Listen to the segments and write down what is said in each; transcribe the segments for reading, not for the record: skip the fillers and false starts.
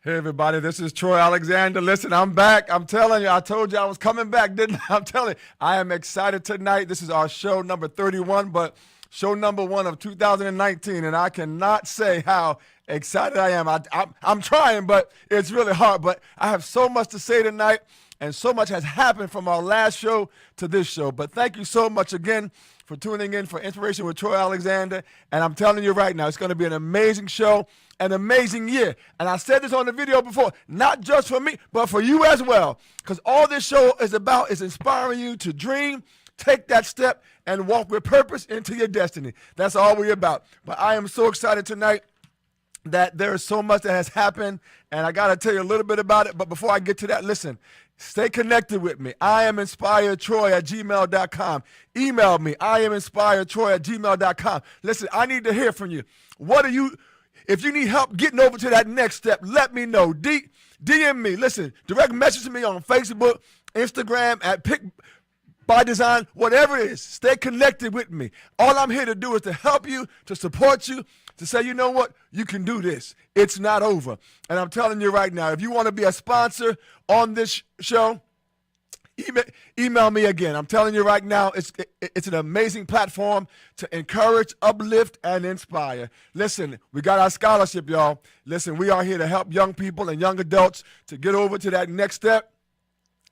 Hey, everybody, this is Troy Alexander. Listen, I'm back. I'm telling you, I told you I was coming back, didn't I? I'm telling you, I am excited tonight. This is our show number 31, but show number 1 of 2019, and I cannot say how excited I am. I'm trying, but it's really hard. But I have so much to say tonight, and so much has happened from our last show to this show. But thank you so much again for tuning in for Inspiration with Troy Alexander. And I'm telling you right now, it's going to be an amazing show, an amazing year. And I said this on the video before, not just for me, but for you as well. Because all this show is about is inspiring you to dream, take that step, and walk with purpose into your destiny. That's all we're about. But I am so excited tonight that there is so much that has happened, and I got to tell you a little bit about it. But before I get to that, listen, stay connected with me. I am inspiredtroy@gmail.com. Email me. I am inspiredtroy@gmail.com. Listen, I need to hear from you. If you need help getting over to that next step, let me know. DM me. Listen, direct message to me on Facebook, Instagram, at Pick by Design, whatever it is. Stay connected with me. All I'm here to do is to help you, to support you, to say, you know what, you can do this. It's not over. And I'm telling you right now, if you want to be a sponsor on this show, email me again. I'm telling you right now, it's an amazing platform to encourage, uplift, and inspire. Listen, we got our scholarship, y'all. Listen, we are here to help young people and young adults to get over to that next step.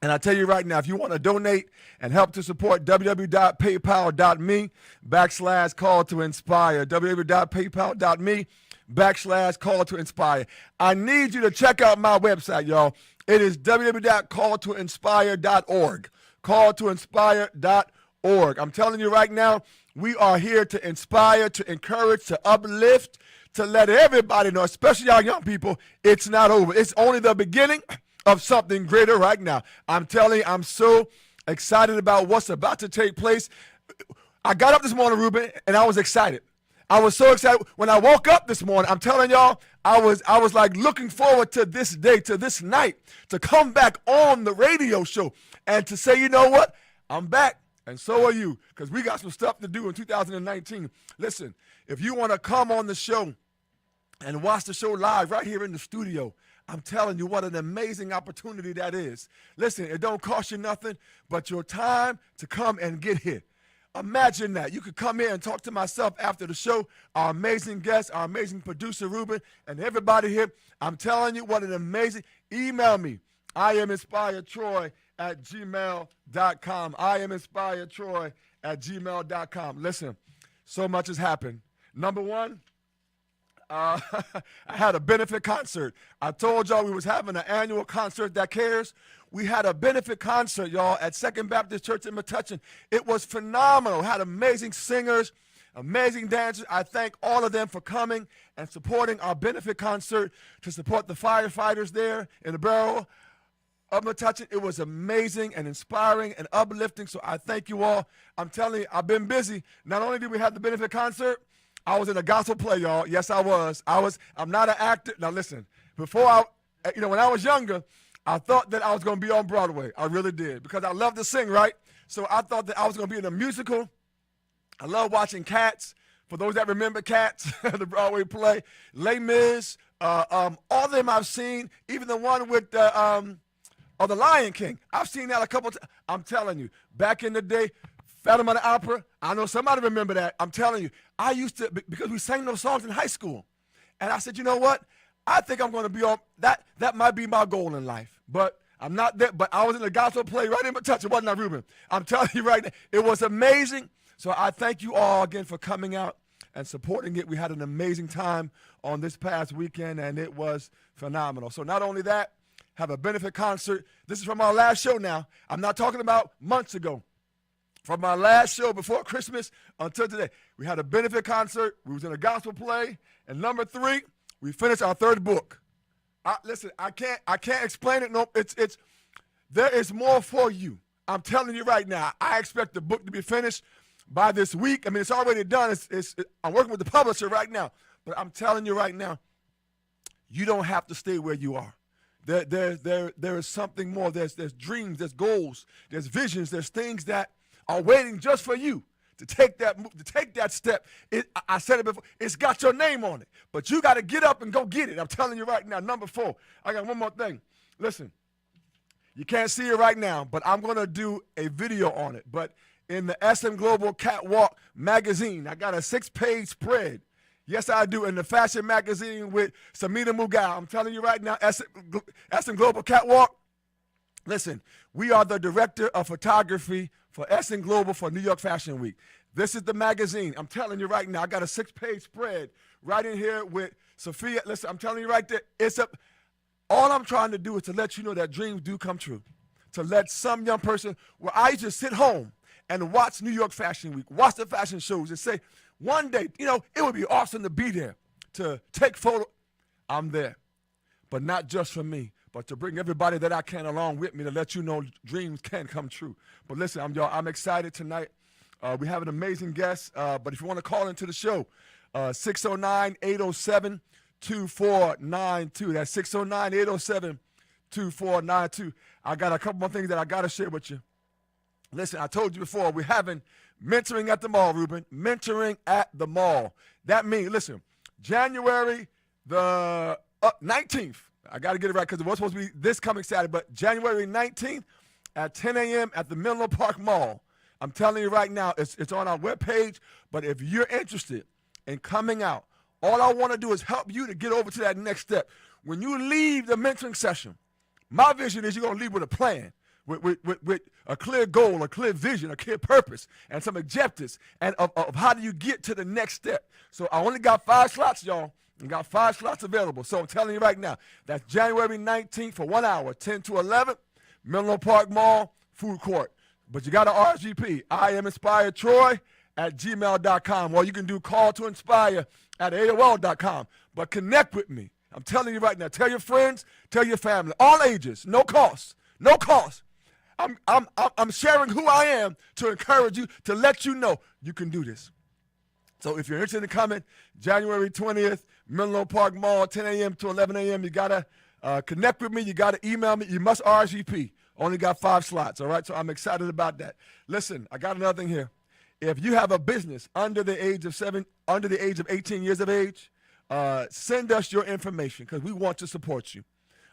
And I tell you right now, if you want to donate and help to support, www.paypal.me/call to inspire, www.paypal.me/call to inspire. I need you to check out my website, y'all. It is www.calltoinspire.org, calltoinspire.org. I'm telling you right now, we are here to inspire, to encourage, to uplift, to let everybody know, especially our young people, it's not over. It's only the beginning of something greater right now. I'm telling you, I'm so excited about what's about to take place. I got up this morning, Ruben, and I was excited. I was so excited. When I woke up this morning, I'm telling y'all, I was like looking forward to this day, to this night, to come back on the radio show and to say, you know what? I'm back, and so are you, because we got some stuff to do in 2019. Listen, if you want to come on the show and watch the show live right here in the studio, I'm telling you what an amazing opportunity that is. Listen, it don't cost you nothing but your time to come and get here. Imagine that. You could come here and talk to myself after the show, our amazing guest, our amazing producer, Ruben, and everybody here. I'm telling you what an amazing, email me. I am inspiredtroy@gmail.com. I am inspiredtroy@gmail.com. Listen, so much has happened. Number one, I had a benefit concert. I told y'all we was having an annual concert that cares. We had a benefit concert, y'all, at Second Baptist Church in Metuchen. It was phenomenal. Had amazing singers, amazing dancers. I thank all of them for coming and supporting our benefit concert to support the firefighters there in the borough of Metuchen. It was amazing and inspiring and uplifting, so I thank you all. I'm telling you, I've been busy. Not only did we have the benefit concert, I was in a gospel play, y'all. Yes, I was. I'm not an actor. Now, listen, when I was younger, I thought that I was going to be on Broadway. I really did, because I love to sing, right? So I thought that I was going to be in a musical. I love watching Cats. For those that remember Cats, the Broadway play, Les Mis, all of them I've seen, even the one with the Lion King. I've seen that a couple times. I'm telling you, back in the day, Phantom of the Opera, I know somebody remember that. I'm telling you, I used to, because we sang those songs in high school. And I said, you know what? I think I'm going to be on, that might be my goal in life. But I'm not there. But I was in the gospel play right in Metuchen, wasn't I, Ruben? I'm telling you right now, it was amazing. So I thank you all again for coming out and supporting it. We had an amazing time on this past weekend, and it was phenomenal. So not only that, have a benefit concert. This is from our last show now. I'm not talking about months ago. From my last show before Christmas until today, we had a benefit concert. We was in a gospel play. And number 3, we finished our 3rd book. Listen, I can't explain it. No, there is more for you. I'm telling you right now. I expect the book to be finished by this week. I mean, it's already done. I'm working with the publisher right now. But I'm telling you right now, you don't have to stay where you are. There is something more. There's dreams. There's goals. There's visions. There's things that are waiting just for you to take that move, to take that step. I said it before. It's got your name on it, but you got to get up and go get it. I'm telling you right now. Number 4, I got one more thing. Listen, you can't see it right now, but I'm going to do a video on it. But in the SM Global Catwalk magazine, I got a 6-page spread. Yes, I do. In the fashion magazine with Samina Mughal. I'm telling you right now, SM Global Catwalk. Listen, we are the director of photography for SM Global for New York Fashion Week. This is the magazine. I'm telling you right now, I got a 6-page spread right in here with Sophia. Listen, I'm telling you right there, all I'm trying to do is to let you know that dreams do come true. To let some young person, where I used to sit home and watch New York Fashion Week, watch the fashion shows and say, one day, it would be awesome to be there, to take photos. I'm there, but not just for me, but to bring everybody that I can along with me to let you know dreams can come true. But listen, I'm excited tonight. We have an amazing guest, but if you want to call into the show, 609-807-2492. That's 609-807-2492. I got a couple more things that I got to share with you. Listen, I told you before, we're having mentoring at the mall, Ruben. Mentoring at the mall. That means, listen, January the 19th. I got to get it right because it was supposed to be this coming Saturday, but January 19th at 10 a.m. at the Menlo Park Mall. I'm telling you right now, it's on our webpage, but if you're interested in coming out, all I want to do is help you to get over to that next step. When you leave the mentoring session, my vision is you're going to leave with a plan, with a clear goal, a clear vision, a clear purpose, and some objectives, and of how do you get to the next step. So I only got 5 slots, y'all. I got 5 slots available. So I'm telling you right now, that's January 19th for 1 hour, 10 to 11, Menlo Park Mall, food court. But you got to RSVP. I am inspired Troy at gmail.com, or you can do call to inspire at AOL.com. But connect with me. I'm telling you right now. Tell your friends, tell your family, all ages, no cost, no cost. I'm sharing who I am to encourage you, to let you know you can do this. So if you're interested in coming, January 20th, Menlo Park Mall, 10 a.m. to 11 a.m., you got to connect with me. You got to email me. You must RSVP. Only got 5 slots, all right? So I'm excited about that. Listen, I got another thing here. If you have a business under the age of 18 years of age, send us your information because we want to support you.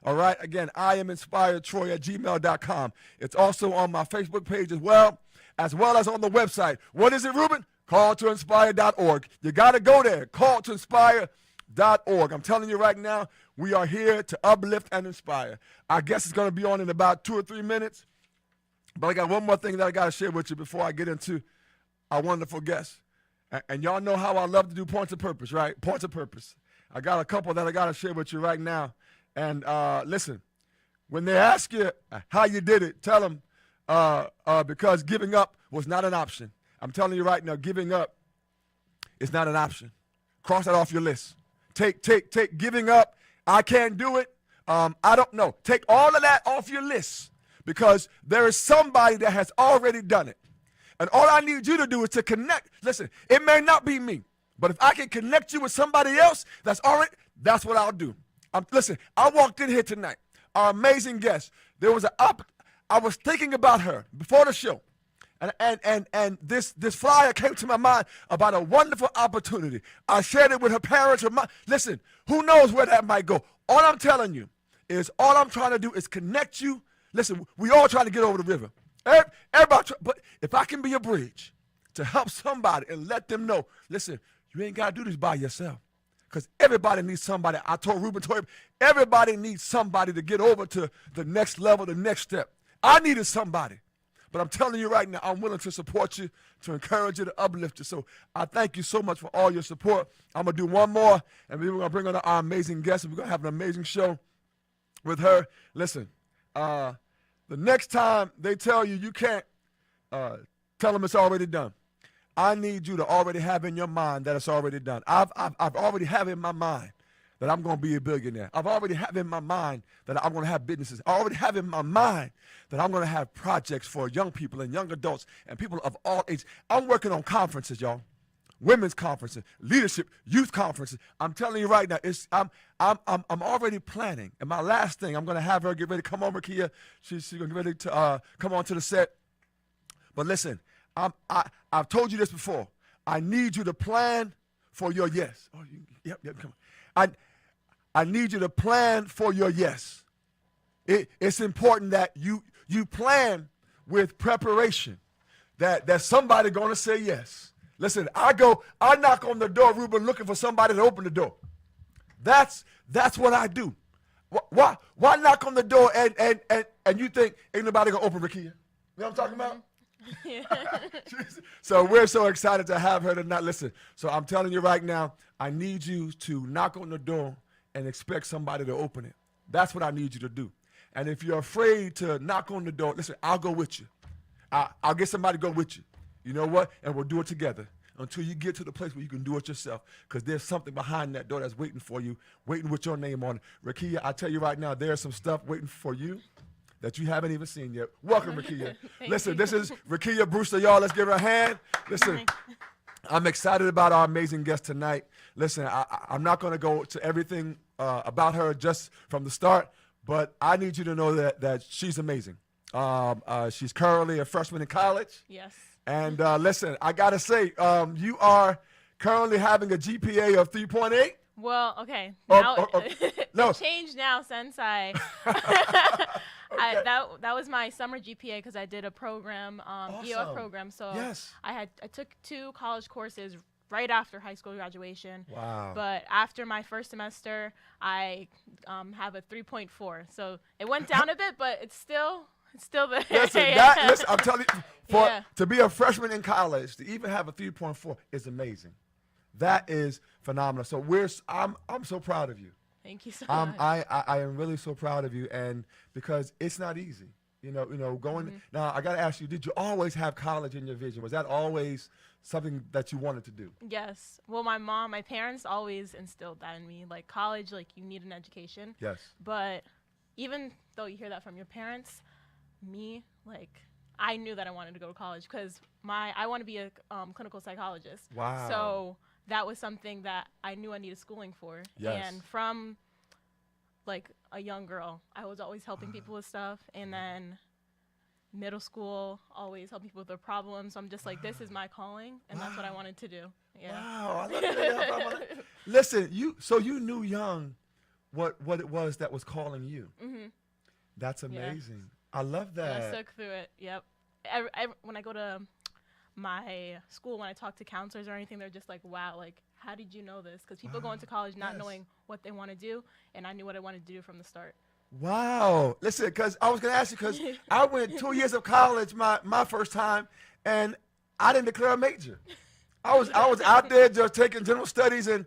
All right? Again, I am inspired Troy at gmail.com. It's also on my Facebook page as well as on the website. What is it, Ruben? calltoinspire.org. You got to go there, calltoinspire.org. I'm telling you right now, we are here to uplift and inspire. I guess it's going to be on in about 2 or 3 minutes, but I got one more thing that I got to share with you before I get into our wonderful guest. And y'all know how I love to do points of purpose, right? Points of purpose. I got a couple that I got to share with you right now. And listen, when they ask you how you did it, tell them because giving up was not an option. I'm telling you right now, giving up is not an option. Cross that off your list. Take giving up. I can't do it. I don't know. Take all of that off your list because there is somebody that has already done it. And all I need you to do is to connect. Listen, it may not be me, but if I can connect you with somebody else that's what I'll do. Listen, I walked in here tonight. Our amazing guest. There was I was thinking about her before the show. And this flyer came to my mind about a wonderful opportunity. I shared it with her parents. Listen, who knows where that might go. All I'm telling you is all I'm trying to do is connect you. Listen, we all trying to get over the river. Everybody, but if I can be a bridge to help somebody and let them know, listen, you ain't got to do this by yourself. Because everybody needs somebody. I told Ruben, everybody needs somebody to get over to the next level, the next step. I needed somebody. But I'm telling you right now, I'm willing to support you, to encourage you, to uplift you. So I thank you so much for all your support. I'm going to do one more, and then we're going to bring on our amazing guest. We're going to have an amazing show with her. Listen, the next time they tell you you can't, tell them it's already done. I need you to already have in your mind that it's already done. I've already have in my mind that I'm going to be a billionaire. I've already have in my mind that I'm going to have businesses. I already have in my mind that I'm going to have projects for young people and young adults and people of all ages. I'm working on conferences, y'all. Women's conferences, leadership, youth conferences. I'm telling you right now, I'm already planning. And my last thing, I'm going to have her get ready to come over here. She's going to get ready to come on to the set. But listen, I've told you this before. I need you to plan for your yes. Oh, yep, come on. I need you to plan for your yes. It's important that you plan with preparation. That somebody gonna say yes. Listen, I knock on the door, Ruben, looking for somebody to open the door. That's what I do. Why knock on the door and you think ain't nobody gonna open, Raquia? You know what I'm talking about? Yeah. So we're so excited to have her tonight. Listen, so I'm telling you right now, I need you to knock on the door and expect somebody to open it. That's what I need you to do. And if you're afraid to knock on the door, listen, I'll go with you. I'll get somebody to go with you. You know what? And we'll do it together until you get to the place where you can do it yourself, because there's something behind that door that's waiting for you, waiting with your name on it. Raquia, I tell you right now, there's some stuff waiting for you that you haven't even seen yet. Welcome, Raquia. Listen, this is Raquia Brewster, y'all. Let's give her a hand. Listen, I'm excited about our amazing guest tonight. Listen, I'm not going to go to everything about her just from the start, but I need you to know that she's amazing. She's currently a freshman in college. Yes. And listen, I got to say, you are currently having a GPA of 3.8. Well, okay. Now no. It changed now since I Okay. that was my summer GPA because I did a program, EOF program. So yes. I took 2 college courses right after high school graduation. Wow. But after my first semester, I have a 3.4. So it went down a bit, but it's still there. Listen, listen, I'm telling you, to be a freshman in college, to even have a 3.4 is amazing. That is phenomenal. So I'm so proud of you. Thank you so much. I am really so proud of you, and because it's not easy. You know, going now. I got to ask you: did you always have college in your vision? Was that always something that you wanted to do? Yes. Well, my parents always instilled that in me. Like college, like you need an education. Yes. But even though you hear that from your parents, me, like I knew that I wanted to go to college because I want to be a clinical psychologist. Wow. So that was something that I knew I needed schooling for. Yes. And from like a young girl, I was always helping people with stuff. And then middle school, always helping people with their problems. So I'm just like, this is my calling, and that's what I wanted to do. Yeah. Wow. I love that. Listen, you knew young what it was that was calling you. Mm-hmm. That's amazing. Yeah. I love that. And I stuck through it. Yep. When I go to my school, when I talk to counselors or anything, they're just like, wow, like, how did you know this? Because people go into college not knowing what they want to do, and I knew what I wanted to do from the start. Wow. Listen, because I was going to ask you, because I went 2 years of college my first time, and I didn't declare a major. I was out there just taking general studies, and,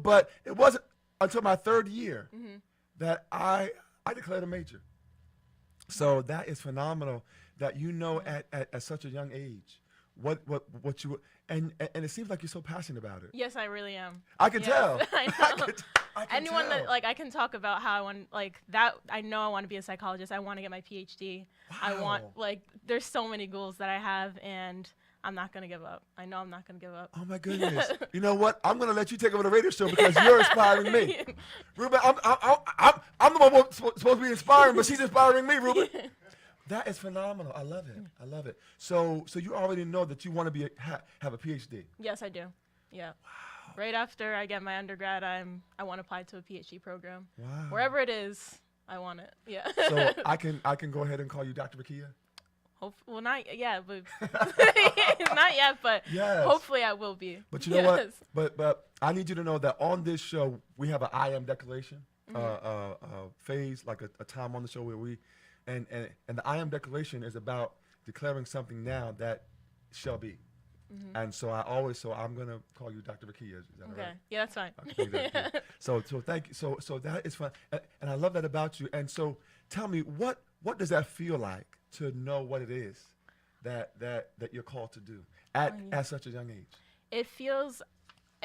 but it wasn't until my third year that I declared a major. So that is phenomenal that at such a young age what you and it seems like you're so passionate about it. Yes, I really am. I can tell. I know. I can Anyone tell. that I can talk about how I want that. I know I want to be a psychologist. I want to get my PhD. Wow. I want there's so many goals that I have, and I'm not gonna give up. I know I'm not gonna give up. Oh my goodness! You know what? I'm gonna let you take over the radio show because you're inspiring me, Ruben. I'm the one supposed to be inspiring, but she's inspiring me, Ruben. That is phenomenal. I love it. I love it. So you already know that you want to have a PhD. Yes, I do. Yeah. Wow. Right after I get my undergrad, I want to apply to a PhD program. Wow. Wherever it is, I want it. Yeah. So I can go ahead and call you Dr. Raquia? Well, not yet, but not yet, but yes. Hopefully I will be. But you know what? But I need you to know that on this show we have an I am declaration phase, like a time on the show where we, and the I am declaration is about declaring something now that shall be. And so I'm gonna call you Dr. Raquia. Is that okay? Right? Yeah, that's fine. So thank you. So that is fun, and I love that about you. And so tell me, what does that feel like to know what it is that you're called to do at such a young age?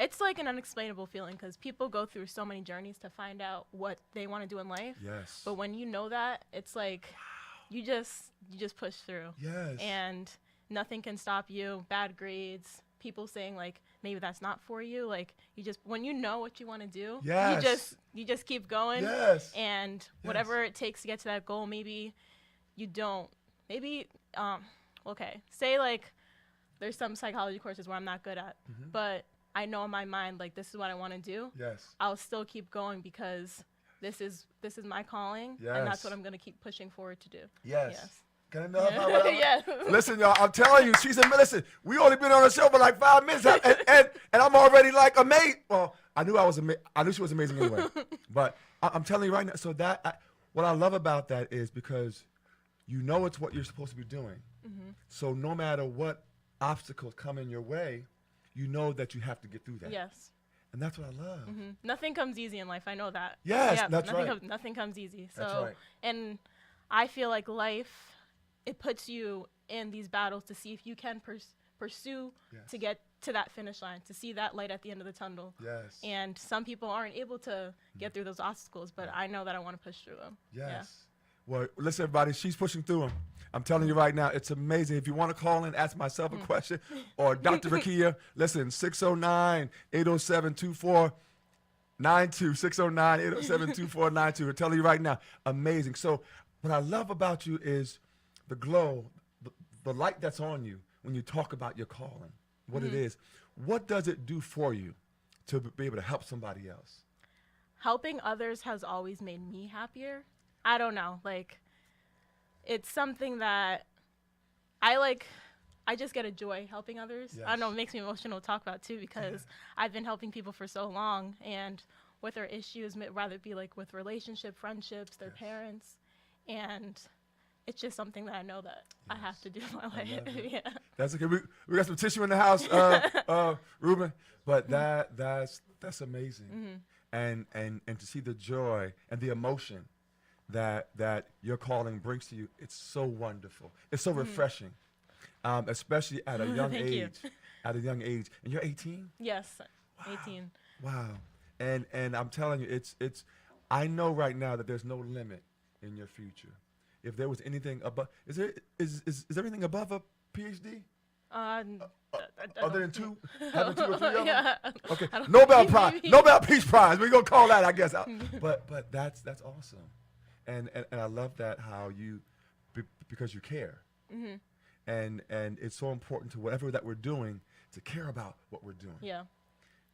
It's like an unexplainable feeling because people go through so many journeys to find out what they want to do in life. Yes. But when you know that, it's like you just push through. Yes. And nothing can stop you. Bad grades, people saying like maybe that's not for you. Like when you know what you want to do, yes. you just keep going. Yes. And whatever it takes to get to that goal, maybe you don't. Maybe okay. Say like there's some psychology courses where I'm not good at, Mm-hmm. but I know in my mind, like, this is what I want to do. Yes. I'll still keep going because this is my calling, and that's what Yes. I'm going to keep pushing forward to do. Yes. Yes. Can I know how what Yeah. Listen, y'all, I'm telling you, she said, listen, we only been on the show for like 5 minutes, and I'm already like amazed. Well, I knew I knew she was amazing anyway. But I'm telling you right now, so what I love about that is because you know it's what you're supposed to be doing. Mm-hmm. So no matter what obstacles come in your way, you know that you have to get through that. Yes. And that's what I love. Mm-hmm. Nothing comes easy in life. I know that. Yes, yeah, that's nothing right. Nothing comes easy. So, That's right. and I feel like life, it puts you in these battles to see if you can pursue Yes. to get to that finish line, to see that light at the end of the tunnel. Yes. And some people aren't able to get through those obstacles, but I know that I want to push through them. Yes. Well, listen, everybody, she's pushing through them. I'm telling you right now, it's amazing. If you want to call in, ask myself a question, or Dr. RAQUIA, listen, 609-807-2492, 609-807-2492. I'm telling you right now, amazing. So what I love about you is the glow, the light that's on you when you talk about your calling, what it is. What does it do for you to be able to help somebody else? Helping others has always made me happier. I don't know, like, it's something that I just get a joy helping others. I don't know, it makes me emotional to talk about too, because I've been helping people for so long, and with their issues, rather it be like with relationship, friendships, their parents, and it's just something that I know that I have to do in my life. Yeah. That's okay. We got some tissue in the house, Ruben. But that's amazing. And to see the joy and the emotion that your calling brings to you, it's so wonderful. It's so refreshing, especially at a young Thank you. age. At a young age, and you're 18. Yes, 18. Wow. And I'm telling you, it's. I know right now that there's no limit in your future. If there was anything above, is everything above a PhD? Other than two, having 2 or 3 of them? Yeah. Okay, Nobel Prize, Nobel Peace Prize. We're gonna call that, I guess. But that's awesome, and I love that how you, because you care, and it's so important to whatever that we're doing to care about what we're doing. Yeah.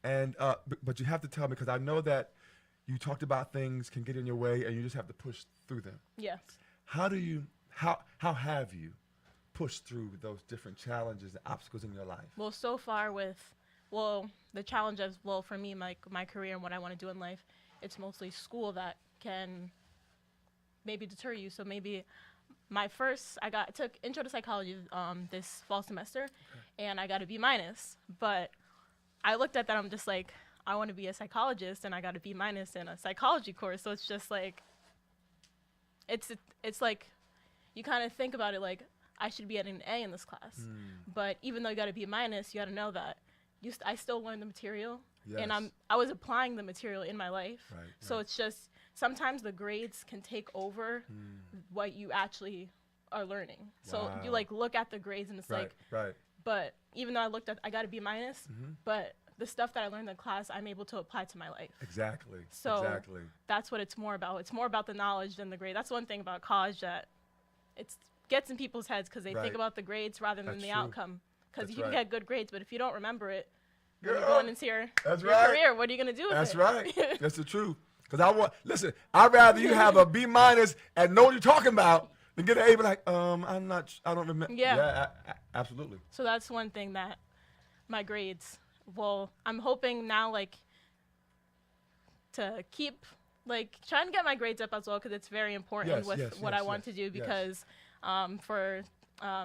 And but you have to tell me, because I know that you talked about things can get in your way, and you just have to push through them. Yes. How have you pushed through those different challenges and obstacles in your life? Well, so far the challenges, for me, my career and what I want to do in life, it's mostly school that can maybe deter you. So maybe I took Intro to Psychology this fall semester, and I got a B-. But I looked at that, I'm just like, I want to be a psychologist, and I got a B- in a psychology course. So it's just like, it's like, you kind of think about it like, I should be at an A in this class. But even though you got a B-, you got to know that I still learned the material, and I was applying the material in my life. Right, so right. it's just, sometimes the grades can take over what you actually are learning. So you Wow. look at the grades, and it's Right, like, right. but even though I got a B-, but the stuff that I learned in class, I'm able to apply to my life. Exactly. So exactly. that's what it's more about. It's more about the knowledge than the grade. That's one thing about college that gets in people's heads, because they Right. think about the grades rather than That's the true. outcome. Because That's you can right. get good grades, but if you don't remember it, when Yeah. you're going into your That's your right. career, what are you going to do with That's it? right. That's the truth. Because I'd rather you have a B- and know what you're talking about than get an A, but like, I don't remember. Yeah. Absolutely. So that's one thing that my grades, I'm hoping now, to keep, trying to get my grades up as well, because it's very important Yes, with yes, what yes, I want to yes, do, yes. because for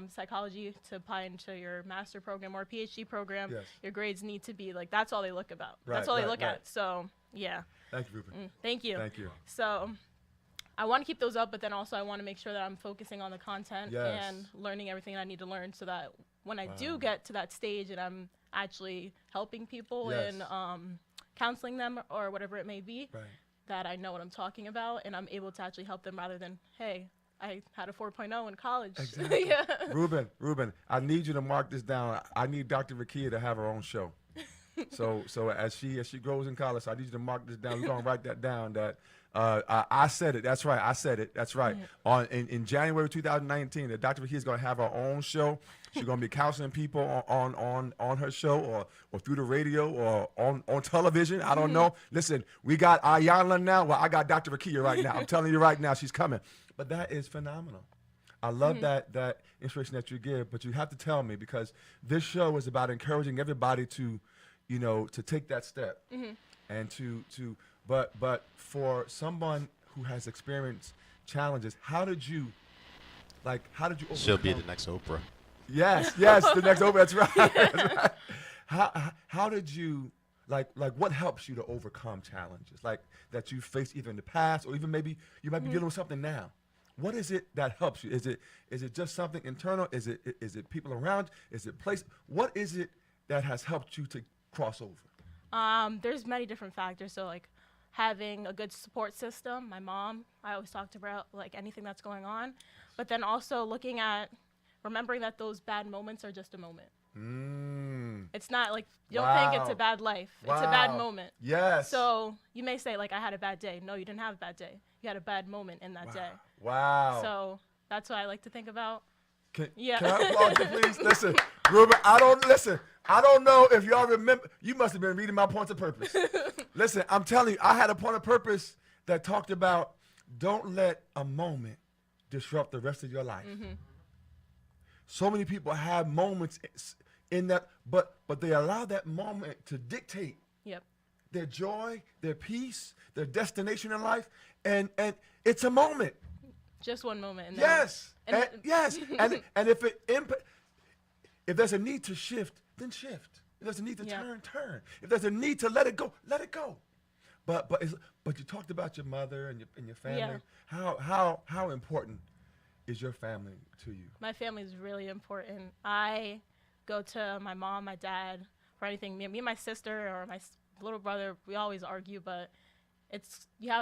psychology to apply into your master program or PhD program, Yes. your grades need to be, that's all they look about. Right, That's all they right, look right. at. So, yeah. Thank you, Ruben. Thank you. Thank you. So I want to keep those up, but then also I want to make sure that I'm focusing on the content Yes. and learning everything I need to learn, so that when I Wow. do get to that stage and I'm actually helping people Yes. and counseling them or whatever it may be, Right. that I know what I'm talking about and I'm able to actually help them, rather than, hey, I had a 4.0 in college. Exactly. Yeah. Ruben, I need you to mark this down. I need Dr. RAQUIA to have her own show. So as she grows in college, I need you to mark this down. We're gonna write that down. That I said it. That's right. I said it. That's right. In January 2019, that Dr. RAQUIA is gonna have her own show She's gonna be counseling people on her show or through the radio or on television. I don't know. Listen, we got Ayanla now. Well, I got Dr. RAQUIA right now. I'm telling you right now, she's coming. But that is phenomenal. I love that inspiration that you give. But you have to tell me, because this show is about encouraging everybody to, to take that step and but for someone who has experienced challenges, how did you overcome? She'll be the next Oprah. Yes, the next Oprah. That's right. That's right. How did you like what helps you to overcome challenges like that you faced either in the past or even maybe you might be dealing with something now? What is it that helps you? Is it just something internal? Is it people around? Is it place? What is it that has helped you to cross over? There's many different factors. So like having a good support system. My mom, I always talk to her about like anything that's going on, but then also remembering that those bad moments are just a moment. It's not like you don't think it's a bad life. It's a bad moment. Yes. So you may say like I had a bad day. No, you didn't have a bad day. You had a bad moment in that day. Wow. So that's what I like to think about. Can I applaud you, please? Listen, Ruben, I don't know if y'all remember. You must have been reading my points of purpose. Listen, I'm telling you, I had a point of purpose that talked about don't let a moment disrupt the rest of your life. So many people have moments in that, but they allow that moment to dictate their joy, their peace, their destination in life, and it's a moment. Just one moment. And yes, and if there's a need to shift, then shift. If there's a need to turn. If there's a need to let it go, let it go. But you talked about your mother and your family. Yeah. How important is your family to you? My family is really important. I go to my mom, my dad for anything. Me and my sister or my little brother, we always argue, but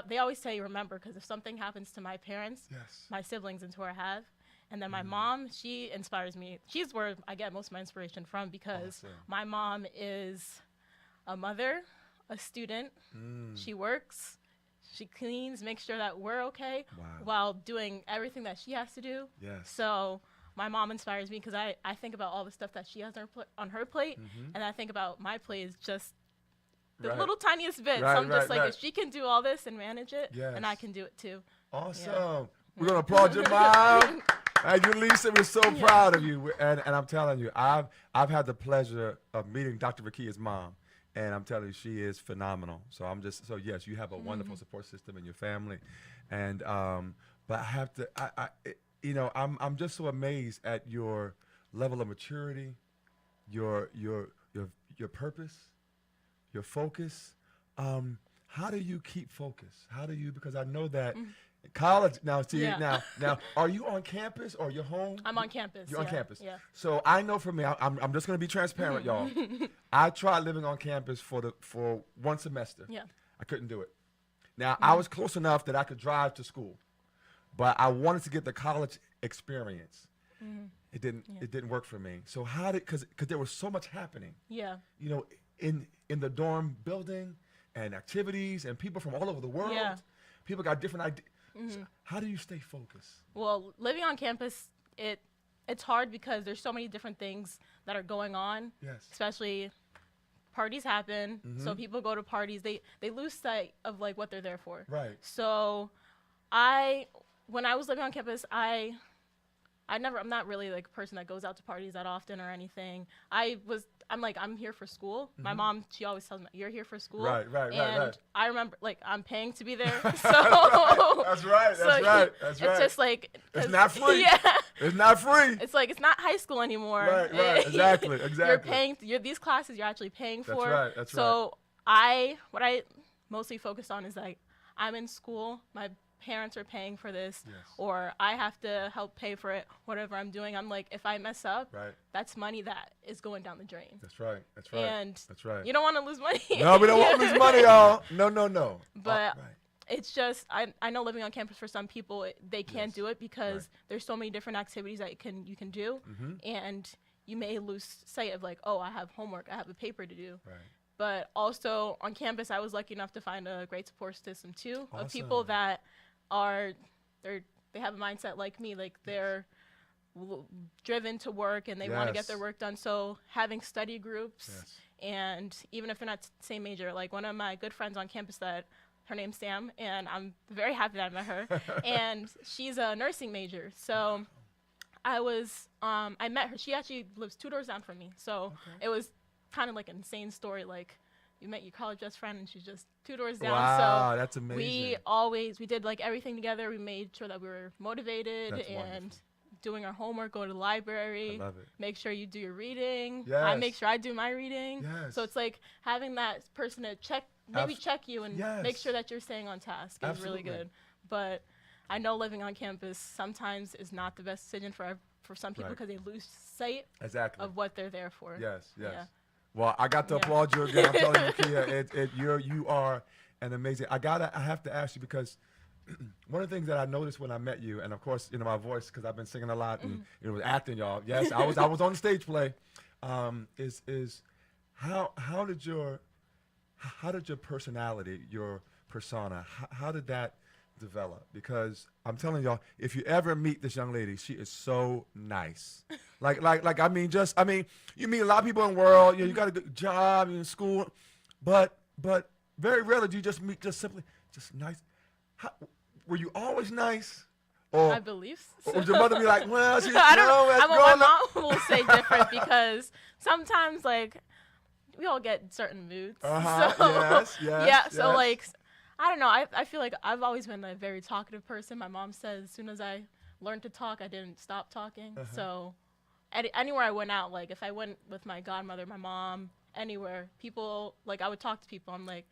they always say remember, because if something happens to my parents, my siblings and who I have, and then my mom, she inspires me. She's where I get most of my inspiration from, because my mom is a mother, a student. She works, she cleans, makes sure that we're okay while doing everything that she has to do. So my mom inspires me because I think about all the stuff that she has on her plate, and I think about my plate is just the little tiniest bit. So I'm just like, if she can do all this and manage it, and I can do it too. Awesome. Yeah. We're going to applaud your mom. Thank you, Lisa. We're so proud of you. And I'm telling you, I've had the pleasure of meeting Dr. RAQUIA's mom. And I'm telling you, she is phenomenal. So yes, you have a wonderful support system in your family. And, but I have to, I'm just so amazed at your level of maturity, your purpose, your focus. How do you keep focus? Because I know that college now, now, are you on campus or you're home? I'm on campus. You're on campus. Yeah. So I know for me, I'm just going to be transparent, y'all. I tried living on campus for one semester. Yeah. I couldn't do it. Now, I was close enough that I could drive to school, but I wanted to get the college experience. It didn't work for me. So because there was so much happening. Yeah. In the dorm building and activities and people from all over the world. Yeah. People got different ideas. So how do you stay focused? Well, living on campus, it's hard because there's so many different things that are going on. Yes. Especially parties happen. So people go to parties. They lose sight of like what they're there for. Right. So when I was living on campus, I'm not really like a person that goes out to parties that often or anything. I'm here for school. My mom, she always tells me, you're here for school. Right. And I remember, like, I'm paying to be there. So That's right. It's just like, it's not free. Yeah. It's not free. It's like, it's not high school anymore. Right. Exactly. You're paying, these classes you're actually paying for. That's right. So what I mostly focus on is like, I'm in school, my parents are paying for this, or I have to help pay for it, whatever I'm doing. I'm like, if I mess up, that's money that is going down the drain. That's right. And that's right. You don't want to lose money. No, we don't want to lose money, y'all. No. But it's just, I know living on campus for some people, they can't do it because there's so many different activities that you can do, and you may lose sight of like, oh, I have homework, I have a paper to do. Right. But also on campus, I was lucky enough to find a great support system too, of people that they have a mindset like me, like they're driven to work and they want to get Yes. their work done. So having study groups, Yes. and even if they're not same major, like one of my good friends on campus that her name's Sam, and I'm very happy that I met her, and she's a nursing major. So I met her. She actually lives 2 doors down from me. So it was kind of like an insane story. Like, you met your college best friend and she's just 2 doors down. Wow, So that's amazing. we did like everything together. We made sure that we were motivated That's and wonderful. doing our homework, go to the library, I love it. make sure you do your reading. I make Yes. sure I do my reading. Yes. So it's like having that person to check you and make Yes. sure that you're staying on task is Absolutely. really good. But I know living on campus sometimes is not the best decision for some people Right. because they lose sight Exactly. of what they're there for. Yes, yes. Yeah. Well, I got to Yeah. applaud you again. I'm telling you, Kia, you are an amazing. I have to ask you because one of the things that I noticed when I met you, and of course, my voice because I've been singing a lot and acting, y'all. Yes, I was on the stage play. Is how did your personality, your persona, how did that develop? Because I'm telling y'all, if you ever meet this young lady, she is so nice. like I mean, you meet a lot of people in the world. You got a good job, you're in school, but very rarely do you just meet just nice. Were you always nice? Or I believe so. would your mother be like, well, she's I don't know. that's My growing up. mom will say different because sometimes, like, we all get certain moods. Uh-huh. So, Yes, yes, yeah, so, yes. like, I don't know. I feel like I've always been a very talkative person. My mom says as soon as I learned to talk, I didn't stop talking. Uh-huh. So anywhere I went out, like, if I went with my godmother, my mom, anywhere, people, like, I would talk to people. I'm like,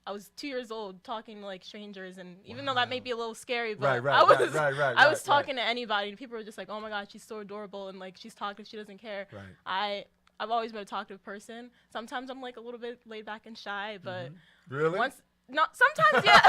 I was 2 years old talking to like strangers, and even though that may be a little scary, but Right, I was right, talking to anybody, and people were just like, "Oh my God, she's so adorable," and like she's talkative, she doesn't care. Right. I've always been a talkative person. Sometimes I'm like a little bit laid back and shy, but Really? sometimes yeah.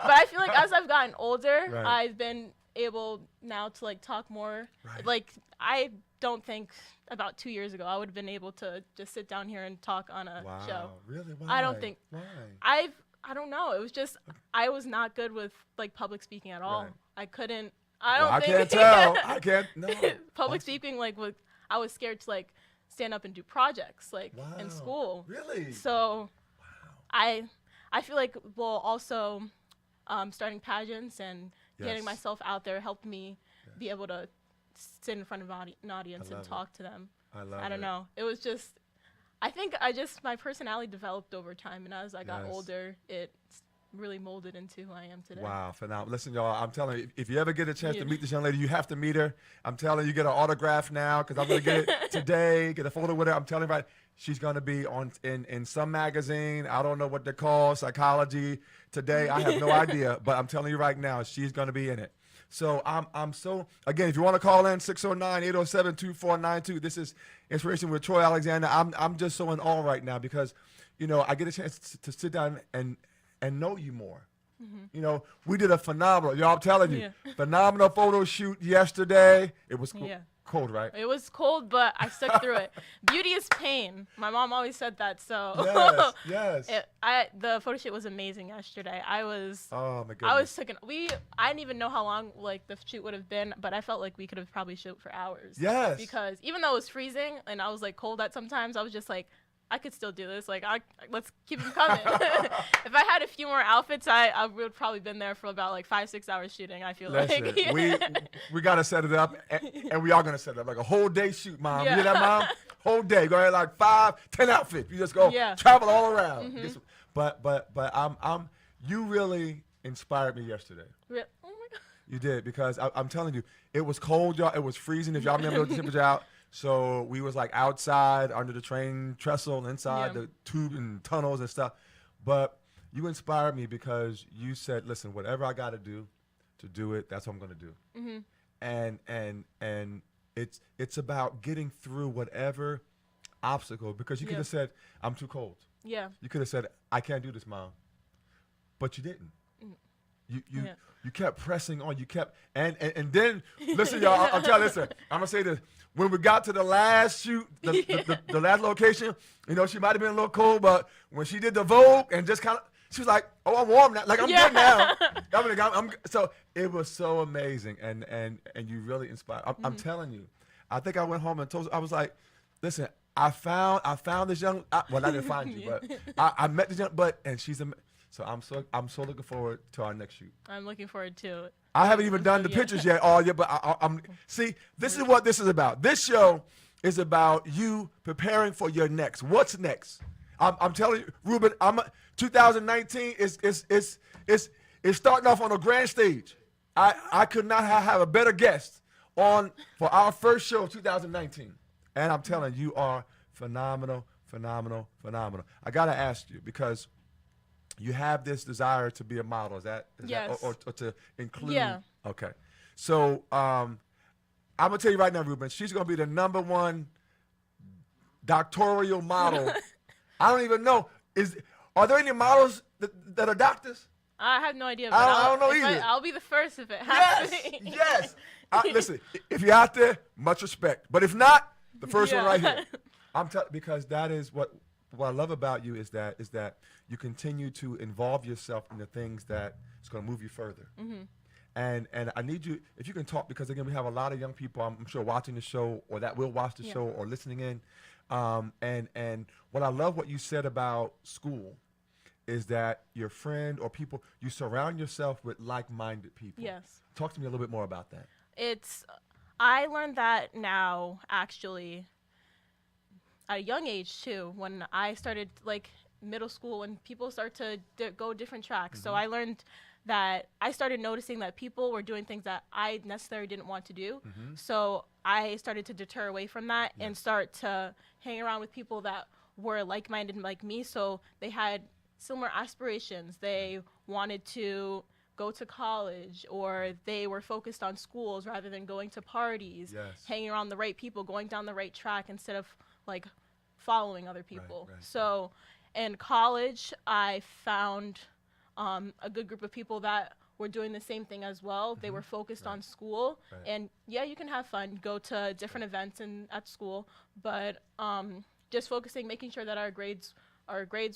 But I feel like as I've gotten older, Right. I've been able now to like talk more. Right. Like I don't think about 2 years ago I would have been able to just sit down here and talk on a Wow. show. Really? Why? I don't think- Why? I don't know. It was just I was not good with like public speaking at all. Right. I couldn't. Well, I think can't tell. I can't. No. public speaking like I was scared to like stand up and do projects like in Wow. school. Really? So I feel like also starting pageants and getting Yes. myself out there helped me be able to sit in front of an audience and love it. talk to them. I love I don't it. know. It was just I think my personality developed over time, and as I got Yes. older, it really molded into who I am today. Wow, phenomenal. Listen, y'all, I'm telling you, if you ever get a chance to Yeah. meet this young lady, you have to meet her. I'm telling you, get an autograph now because I'm going to get it today, get a photo with her. I'm telling you, right, she's going to be in some magazine. I don't know what they're called, Psychology Today. I have no idea, but I'm telling you right now, she's going to be in it. So I'm so, again, if you want to call in, 609-807-2492. This is Inspiration with Troy Alexander. I'm just so in awe right now because, I get a chance to sit down and know you more. We did a phenomenal, I'm telling you, phenomenal photo shoot yesterday. It was cold, right? It was cold, but I stuck through it. Beauty is pain. My mom always said that. So Yes. the photo shoot was amazing yesterday. Oh my goodness. I was taken. I didn't even know how long like the shoot would have been, but I felt like we could have probably shoot for hours. Yes. Because even though it was freezing and I was like cold at sometimes, I was just like, I could still do this. Like, let's keep them coming. If I had a few more outfits, I would have probably been there for about like 5-6 hours shooting. I feel Listen, like we got to set it up, and we are going to set it up like a whole day shoot, Mom. You Yeah. hear that, Mom? Whole day. Go ahead, like 5-10 outfits. You just go travel all around. But you really inspired me yesterday. Oh my God. You did, because I'm telling you, it was cold, y'all. It was freezing. If y'all remember the temperature out. So we was like outside under the train trestle, inside the tube and tunnels and stuff. But you inspired me because you said, listen, whatever I got to do it, that's what I'm going to do. And it's about getting through whatever obstacle, because you could have said, I'm too cold. Yeah. You could have said, I can't do this, Mom. But you didn't. You kept pressing on. You kept and then listen, y'all. I'm telling you, listen. I'm gonna say this. When we got to the last shoot, the last location, she might have been a little cold, but when she did the Vogue and just kind of, She was like, "Oh, I'm warm now. Like I'm Yeah. good now." So it was so amazing, and you really inspired. I'm telling you, I think I went home and told. I was like, "Listen, I found this young. Well, I didn't find you, but I met this young. And she's a. So I'm so looking forward to our next shoot. I'm looking forward to it. I haven't even done the pictures yet. Oh yeah, but I'm see. This is what this is about. This show is about you preparing for your next. What's next? I'm telling you, Ruben. 2019 is starting off on a grand stage. I could not have a better guest on for our first show of 2019, and I'm telling you, you are phenomenal. I gotta ask you because you have this desire to be a model. Is that Yes. or to include? Yeah. Okay. So I'm gonna tell you right now, Ruben. She's gonna be the #1 doctoral model. I don't even know. Are there any models that are doctors? I have no idea. I don't know either. I'll be the first if it happens. Yes. Listen, if you're out there, much respect. But if not, the first one right here. Because that is what I love about you is that you continue to involve yourself in the things that is going to move you further. And I need you, if you can talk, because again, we have a lot of young people, I'm sure, watching the show or that will watch the show or listening in. And what I love what you said about school is that your friend or people, you surround yourself with like-minded people. Yes. Talk to me a little bit more about that. I learned that now, actually, at a young age, too, when I started, like, middle school, when people start to go different tracks. So I learned that I started noticing that people were doing things that I necessarily didn't want to do. So I started to deter away from that and start to hang around with people that were like-minded like me. So they had similar aspirations. They wanted to go to college, or they were focused on schools rather than going to parties, hanging around the right people, going down the right track instead of like following other people. Right. So in college, I found a good group of people that were doing the same thing as well. They were focused on school, and yeah, you can have fun, go to different events at school, but just focusing, making sure that our grades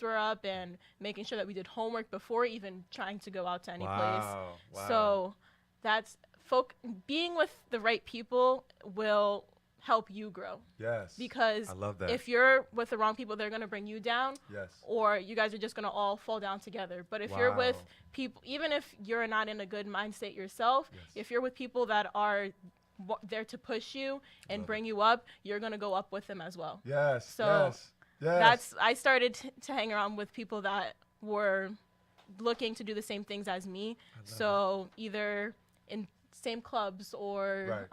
were up, and making sure that we did homework before even trying to go out to any place. Wow. So that's being with the right people will help you grow. Yes. Because I love that. if you're with the wrong people, they're going to bring you down. Yes. Or you guys are just going to all fall down together. But if you're with people, even if you're not in a good mind state yourself, if you're with people that are there to push you and bring you up, you're going to go up with them as well. Yes. So yes. I started to hang around with people that were looking to do the same things as me. So either in same clubs or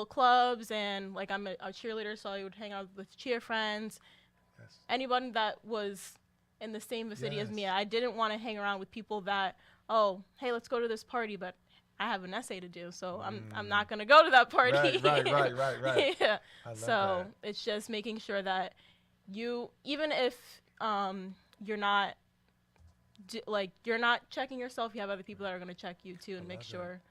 clubs, and like I'm a cheerleader, so I would hang out with cheer friends. Anyone that was in the same vicinity as me. I didn't want to hang around with people that, oh, hey, let's go to this party, but I have an essay to do, so I'm not going to go to that party. Right. Yeah. I love So that. it's just making sure that you, even if you're not you're not checking yourself, you have other people that are going to check you too, and make sure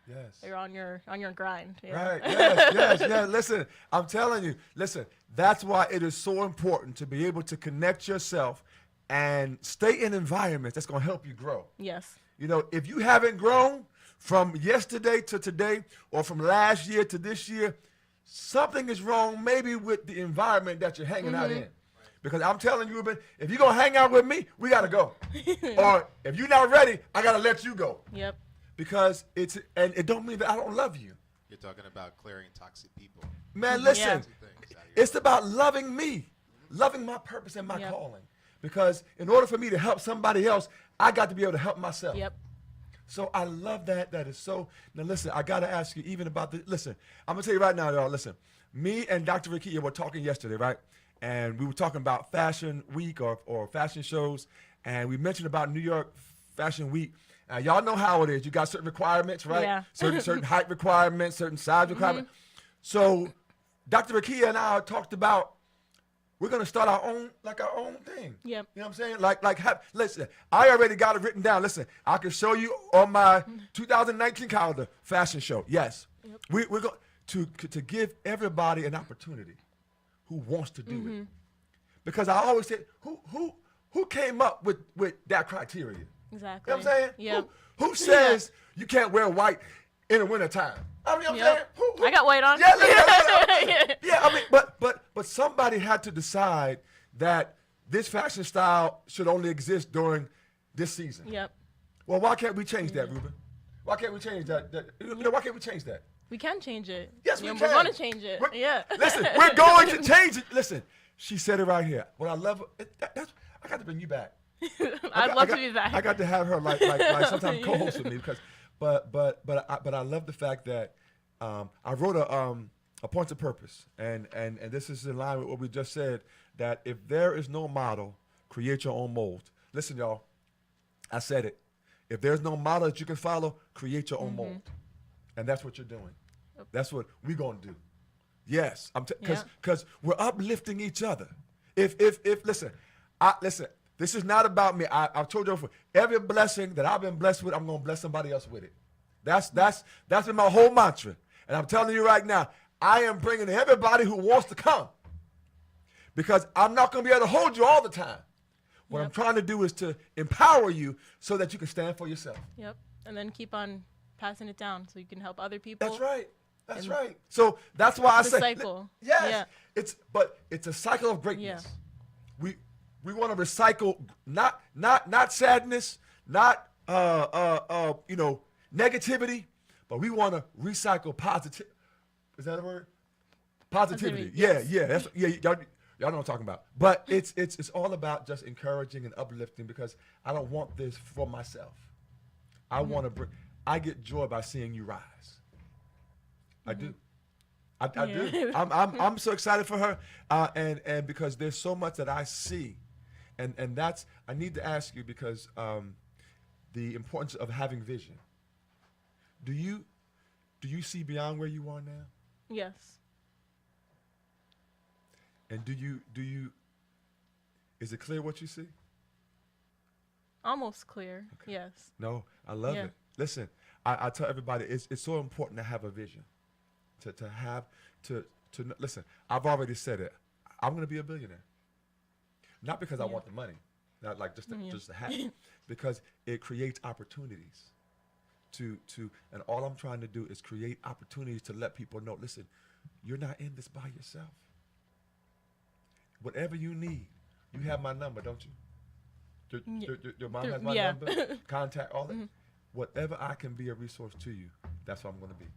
you're on your grind. Yeah. Right. Yes. Listen, I'm telling you. Listen, that's why it is so important to be able to connect yourself and stay in environments that's going to help you grow. Yes. You know, if you haven't grown from yesterday to today, or from last year to this year, something is wrong maybe with the environment that you're hanging out in. Because I'm telling you, Ruben, if you're going to hang out with me, we got to go. Or if you're not ready, I got to let you go. Yep. Because and it don't mean that I don't love you. You're talking about clearing toxic people. Man, listen, it's about loving me, loving my purpose and my calling. Because in order for me to help somebody else, I got to be able to help myself. Yep. So I love that. That is so. Now listen, I got to ask you even about the, listen, I'm going to tell you right now, y'all, listen. Me and Dr. RAQUIA were talking yesterday, right? And we were talking about Fashion Week or fashion shows. And we mentioned about New York Fashion Week. Y'all know how it is. You got certain requirements, right? Yeah. certain height requirements, certain size requirements. So Dr. RAQUIA and I talked about we're going to start our own thing. Yep. You know what I'm saying? Listen, I already got it written down. Listen, I can show you on my 2019 calendar, fashion show. Yes. Yep. We're going to give everybody an opportunity who wants to do it. Because I always say, who who came up with that criteria? Exactly. You know what I'm saying? Yep. Who says you can't wear white in the wintertime? I mean, you know what I'm Yep. saying? I got white on. Yeah, I mean, but somebody had to decide that this fashion style should only exist during this season. Yep. Well, why can't we change that, Ruben? Why can't we change that? Why can't we change that? We can change it. Yes, we We're can. going to change it. Yeah. Listen, we're going to change it. Listen, she said it right here. What I love, that's, I got to bring you back. I'd love to be back. I got to have her like sometimes co-host with me because, but I love the fact that I wrote a point of purpose, and this is in line with what we just said, that if there is no model, create your own mold. Listen, y'all, I said it. If there's no model that you can follow, create your own mold, and that's what you're doing. That's what we're gonna do. Yes, because we're uplifting each other. If listen, this is not about me. I've told you before, every blessing that I've been blessed with, I'm gonna bless somebody else with it. That's been my whole mantra. And I'm telling you right now, I am bringing everybody who wants to come, because I'm not gonna be able to hold you all the time. What I'm trying to do is to empower you so that you can stand for yourself. Yep. And then keep on passing it down so you can help other people. That's right. That's right. So that's why I say, cycle. Yes. Yeah. It's a cycle of greatness. Yeah. We want to recycle not sadness, not negativity, but we want to recycle positive. Is that a word? Positivity. Yeah. That's y'all know what I'm talking about. But it's all about just encouraging and uplifting, because I don't want this for myself. I want to I get joy by seeing you rise. I do. I do. I'm so excited for her, and because there's so much that I see, and that's, I need to ask you, because the importance of having vision. Do you see beyond where you are now? Yes. And do you is it clear what you see? Almost clear. Okay. Yes. No, I love it. Listen, I tell everybody it's so important to have a vision. To listen, I've already said it. I'm going to be a billionaire. Not because I want the money, not like just to have it, because it creates opportunities and all I'm trying to do is create opportunities to let people know, listen, you're not in this by yourself. Whatever you need, you have my number, don't you? Your mom has my number, contact, all that. Whatever I can be a resource to you, that's what I'm going to be.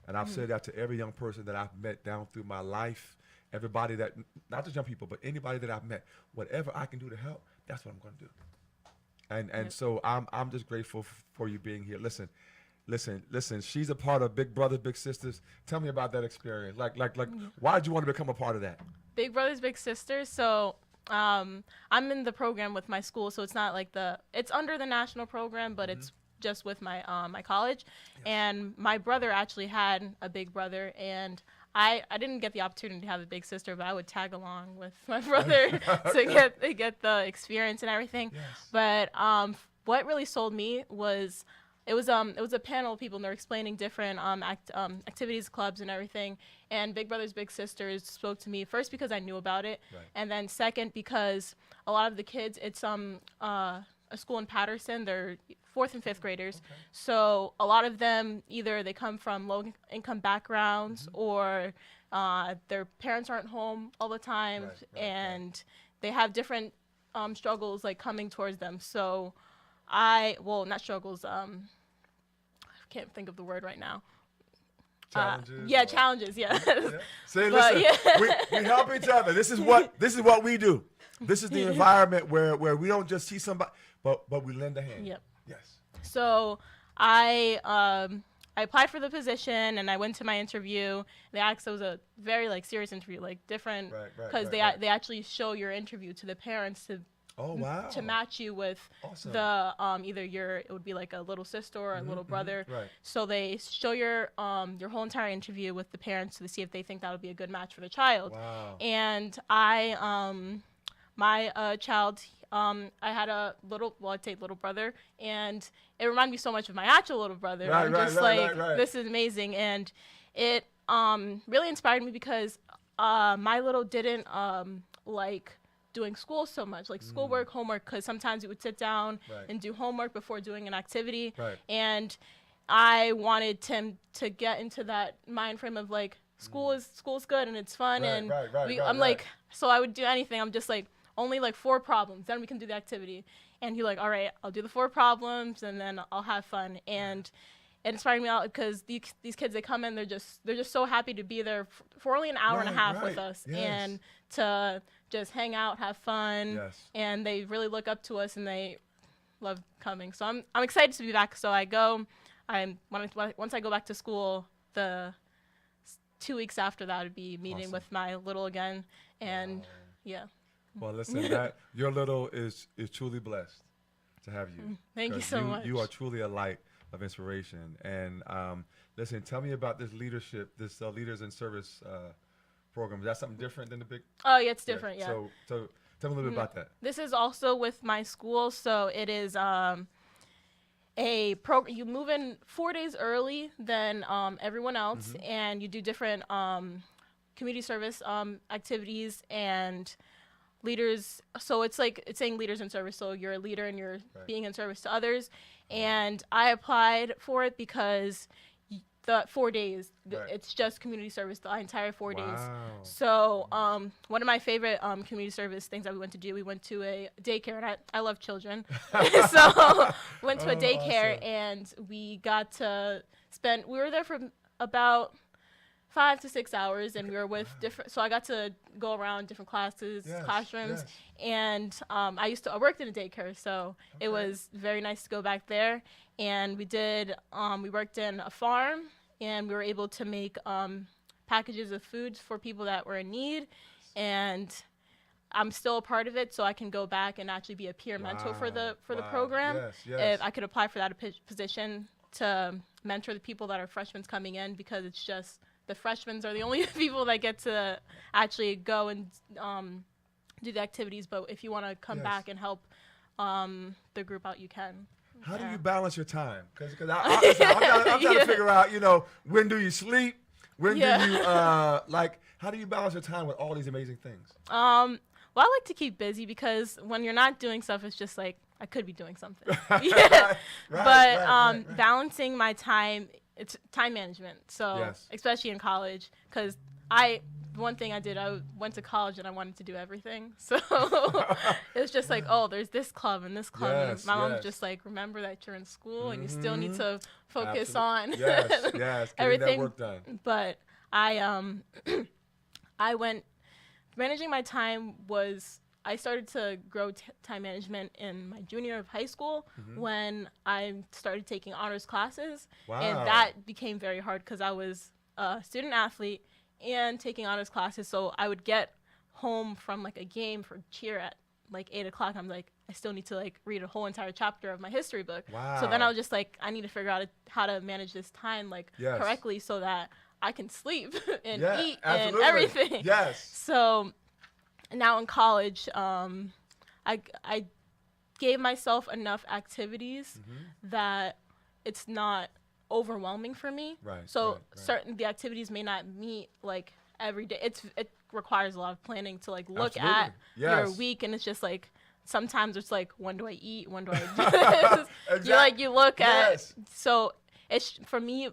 And I've said that to every young person that I've met down through my life, everybody that, not just young people, but anybody that I've met, whatever I can do to help, that's what I'm going to do. And so I'm just grateful for you being here. Listen, she's a part of Big Brothers, Big Sisters. Tell me about that experience. Like, why did you want to become a part of that? Big Brothers, Big Sisters. So I'm in the program with my school, so it's not like it's under the national program, but it's just with my my college. Yes. And my brother actually had a big brother, and I didn't get the opportunity to have a big sister, but I would tag along with my brother to get the experience and everything. Yes. But what really sold me was it was a panel of people, and they're explaining different activities, clubs, and everything. And Big Brothers Big Sisters spoke to me first because I knew about it, and then second because a lot of the kids, it's a school in Patterson. They're 4th and 5th graders. Okay. So a lot of them, either they come from low income backgrounds or their parents aren't home all the time, and they have different struggles like coming towards them. So not struggles, I can't think of the word right now. Challenges. Challenges, yeah. See, listen, we help each other. This is what we do. This is the environment where we don't just see somebody, but we lend a hand. Yep. Yes. So I applied for the position, and I went to my interview. They asked, it was a very serious interview, different, because they actually show your interview to the parents to match you with the either it would be like a little sister or a little brother. Right. So they show your whole entire interview with the parents to see if they think that would be a good match for the child. Wow. And my child, I had a I'd say little brother, and it reminded me so much of my actual little brother. This is amazing. And it really inspired me because my little didn't doing school so much, like schoolwork, homework, because sometimes we would sit down Right. and do homework before doing an activity. Right. And I wanted Tim to get into that mind frame of like school's good and it's fun, Right, and right, right, right, I'm right. like, so I would do anything. I'm just like, only like 4 problems, then we can do the activity. And he's like, all right, I'll do the 4 problems and then I'll have fun. And it inspired me out because these kids, they come in, they're just so happy to be there for only an hour and a Right, half right. with us, Yes. and to just hang out, have fun. Yes. And they really look up to us and they love coming. So I'm excited to be back. So I go, once I go back to school, the 2 weeks after that would be meeting Awesome. with my little again, and yeah. Well, listen, that your little is truly blessed to have you. Thank you 'Cause so much. You are truly a light of inspiration. And listen, tell me about this leadership, this Leaders in Service program. Is that something different than the big? Oh yeah, it's different. Yeah. So tell me a little bit about that. This is also with my school, so it is a program. You move in 4 days early than everyone else, and you do different community service activities and leaders. So it's saying leaders in service. So you're a leader and you're being in service to others. And I applied for it because the 4 days, it's just community service the entire 4 days. Wow. So one of my favorite community service things that we went to do, we went to a daycare, and I love children. So went to a daycare, awesome. and we got to we were there for about 5 to 6 hours, and we were with different, so I got to go around different classrooms, yes. and I worked in a daycare, so it was very nice to go back there. And we worked in a farm, and we were able to make packages of foods for people that were in need. And I'm still a part of it, so I can go back and actually be a peer mentor for the program. Yes, yes. If I could apply for that position to mentor the people that are freshmen coming in, because it's just the freshmen are the only people that get to actually go and do the activities. But if you want to come back and help the group out, you can. How do you balance your time? Because I'm trying to figure out, when do you sleep? When do you, how do you balance your time with all these amazing things? Well, I like to keep busy, because when you're not doing stuff, it's just like, I could be doing something. Yeah. But balancing my time, it's time management. So especially in college, because one thing I did, I went to college and I wanted to do everything. So it was just like, oh, there's this club and this club. And my mom's just like, remember that you're in school and you still need to focus on everything. That work done. But I went, managing my time I started to grow time management in my junior year of high school when I started taking honors classes. Wow. And that became very hard because I was a student athlete and taking honors classes. So I would get home from like a game for cheer at like 8 o'clock. I'm like, I still need to like read a whole entire chapter of my history book. Wow. So then I was just like, I need to figure out how to manage this time correctly so that I can sleep and eat and everything. Yes. So now in college, I gave myself enough activities that it's not overwhelming for me. Right. So the activities may not meet like every day. It requires a lot of planning to like look at your week, and it's just like sometimes it's like, when do I eat? When do I do this? You look at, so it's for me,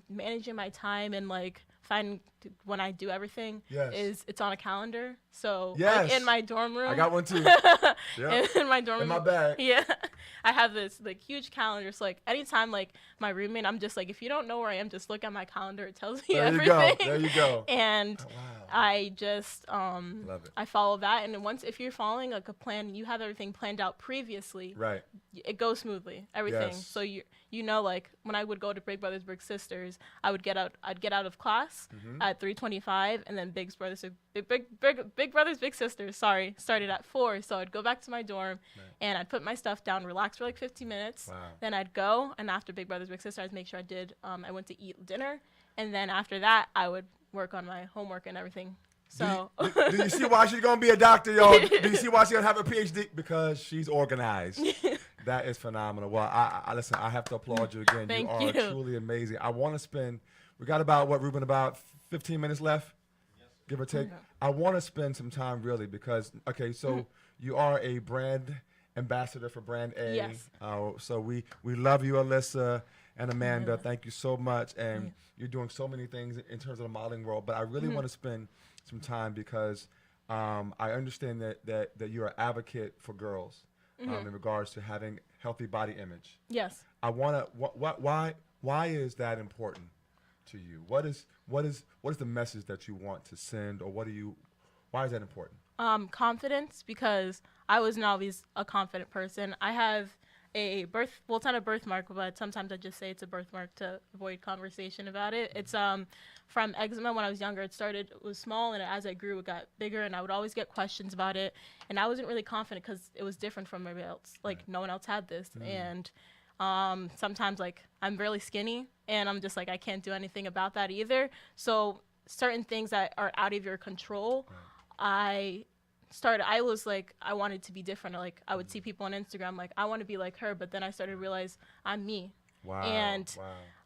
managing my time and like finding when I do everything it's on a calendar. So like in my dorm room, I got one too. In my dorm room, in my bag. Yeah, I have this like huge calendar. So like anytime like my roommate, I'm just like, if you don't know where I am, just look at my calendar. It tells me everything. There you go. And I just love it. I follow that. And if you're following like a plan, you have everything planned out previously. Right. It goes smoothly. Everything. Yes. So you know, like when I would go to Big Brothers Big Sisters, I'd get out of class at 3:25, and then Big Brothers Big Sisters started at 4. So I'd go back to my dorm and I'd put my stuff down, relax for like 15 minutes. Wow. Then I'd go, and after Big Brothers Big Sisters, I'd make sure I went to eat dinner, and then after that I would work on my homework and everything. So do you see why she's gonna be a doctor, yo? Do you see why she's gonna have a PhD? Because she's organized. That is phenomenal. Well, I listen. I have to applaud you again. Thank you are truly amazing. I want to spend. We got about Ruben? About 15 minutes left. give or take. Okay. I want to spend some time really because, okay, so you are a brand ambassador for Brand A. Yes. So we love you, Alyssa and Amanda. Yeah. Thank you so much. And Yeah. you're doing so many things in terms of the modeling world. But I really want to spend some time because I understand that you're an advocate for girls in regards to having healthy body image. Yes. I want to. Why is that important to you? What is the message that you want to send, or why is that important? Confidence, because I wasn't always a confident person. I have a well, it's not a birthmark, but sometimes I just say it's a birthmark to avoid conversation about it. It's from eczema when I was younger. It was small, and as I grew, it got bigger, and I would always get questions about it. And I wasn't really confident because it was different from everybody else. Like, no one else had this. And sometimes, like, I'm really skinny, and I'm just like, I can't do anything about that either. So certain things that are out of your control, I was like, I wanted to be different. Like, I would see people on Instagram, like, I want to be like her, but then I started to realize I'm me. Wow. And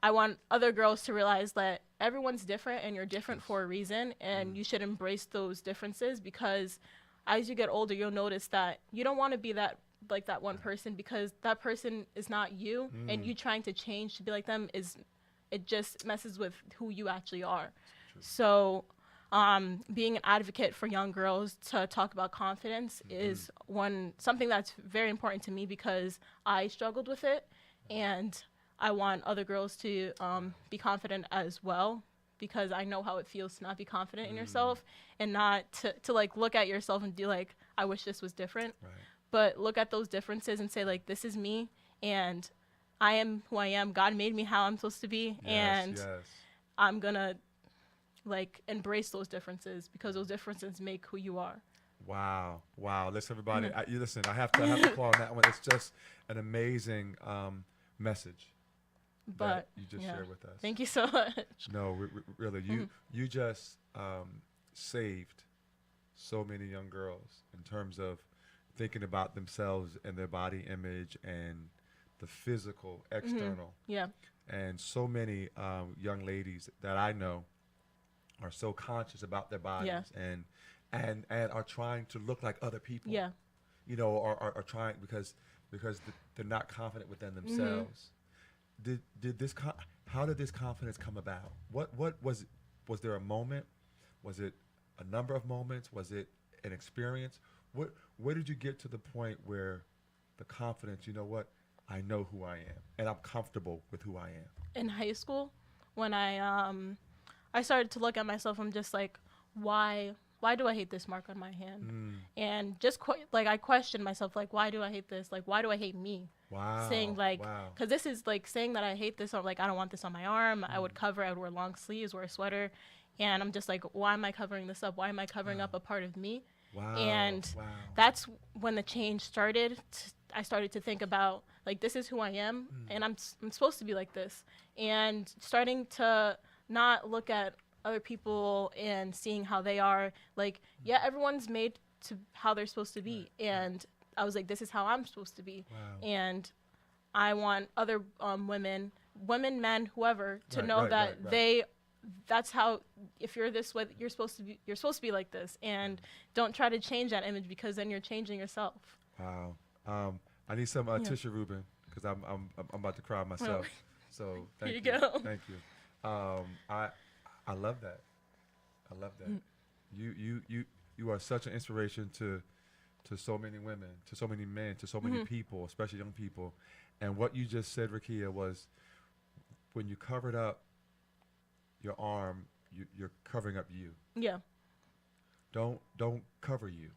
I want other girls to realize that everyone's different and you're different for a reason, and you should embrace those differences, because as you get older, you'll notice that you don't want to be that one person, because that person is not you, and you trying to change to be like them it just messes with who you actually are. So being an advocate for young girls to talk about confidence is something that's very important to me, because I struggled with it, and I want other girls to be confident as well, because I know how it feels to not be confident in yourself, and not to like look at yourself and be like, I wish this was different. Right. But look at those differences and say, like, this is me, and I am who I am. God made me how I'm supposed to be, and I'm gonna like embrace those differences, because those differences make who you are. Wow. Listen, everybody. I have to applaud on that one. It's just an amazing message But that you just shared with us. Thank you so much. No, really, you just saved so many young girls in terms of thinking about themselves and their body image and the physical, external. Yeah. And so many young ladies that I know are so conscious about their bodies and are trying to look like other people. Yeah. You know, are trying because they're not confident within themselves. How did this confidence come about? What was it? Was there a moment? Was it a number of moments? Was it an experience? Where did you get to the point where the confidence, you know what, I know who I am and I'm comfortable with who I am? In high school, when I started to look at myself, I'm just like, why do I hate this mark on my hand? And just I questioned myself, like, why do I hate this? Like, why do I hate me? Wow. Saying because this is like saying that I hate this, or like, I don't want this on my arm. I would wear long sleeves, wear a sweater. And I'm just like, why am I covering this up? Why am I covering up a part of me? Wow. And that's when the change started. I started to think about, like, this is who I am, and I'm supposed to be like this. And starting to not look at other people and seeing how they are. Like, yeah, everyone's made to how they're supposed to be. And I was like, this is how I'm supposed to be. Wow. And I want other women, men, whoever, to know that that's how, if you're this way, you're supposed to be like this, and don't try to change that image, because then you're changing yourself. Wow. I need some tissue, Ruben, because I'm about to cry myself. So thank you. Here you go. Thank you. I love that. I love that. You are such an inspiration to so many women, to so many men, to so many people, especially young people. And what you just said, RAQUIA, was when you covered up your arm, you're covering up you. Yeah. Don't cover you.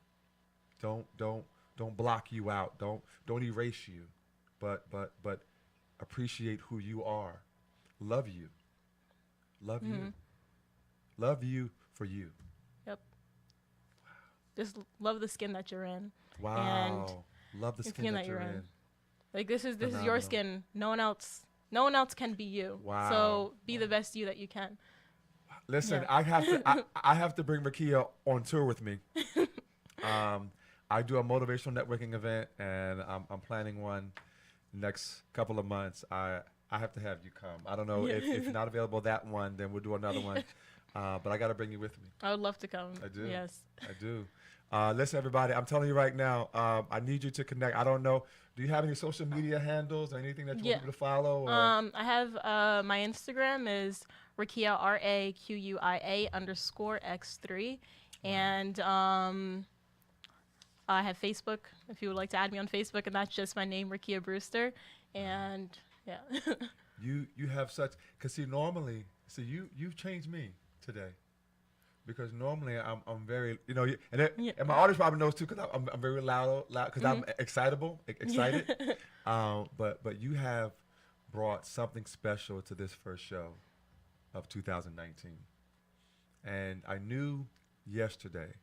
Don't block you out. Don't erase you. But appreciate who you are. Love you. Love you. Love you for you. Yep. Just love the skin that you're in. Wow. And love the skin that you're in. Like, this is your skin. No one else can be you. Wow. So be the best you that you can. Listen, Yeah. I have to bring RAQUIA on tour with me. I do a motivational networking event, and I'm planning one next couple of months. I have to have you come. I don't know if you're not available that one, then we'll do another one. but I got to bring you with me. I would love to come. I do. Yes. I do. Listen, everybody, I'm telling you right now, I need you to connect. I don't know. Do you have any social media handles or anything that you want people to follow? Or? I have my Instagram is RAQUIA, RAQUIA_X3. And I have Facebook, if you would like to add me on Facebook, and that's just my name, RAQUIA BREWSTER. And yeah. You have such, because see, normally, you've changed me today. Because normally I'm very, and my audience probably knows too, because I'm very loud, because I'm excited. But you have brought something special to this first show of 2019. And I knew yesterday,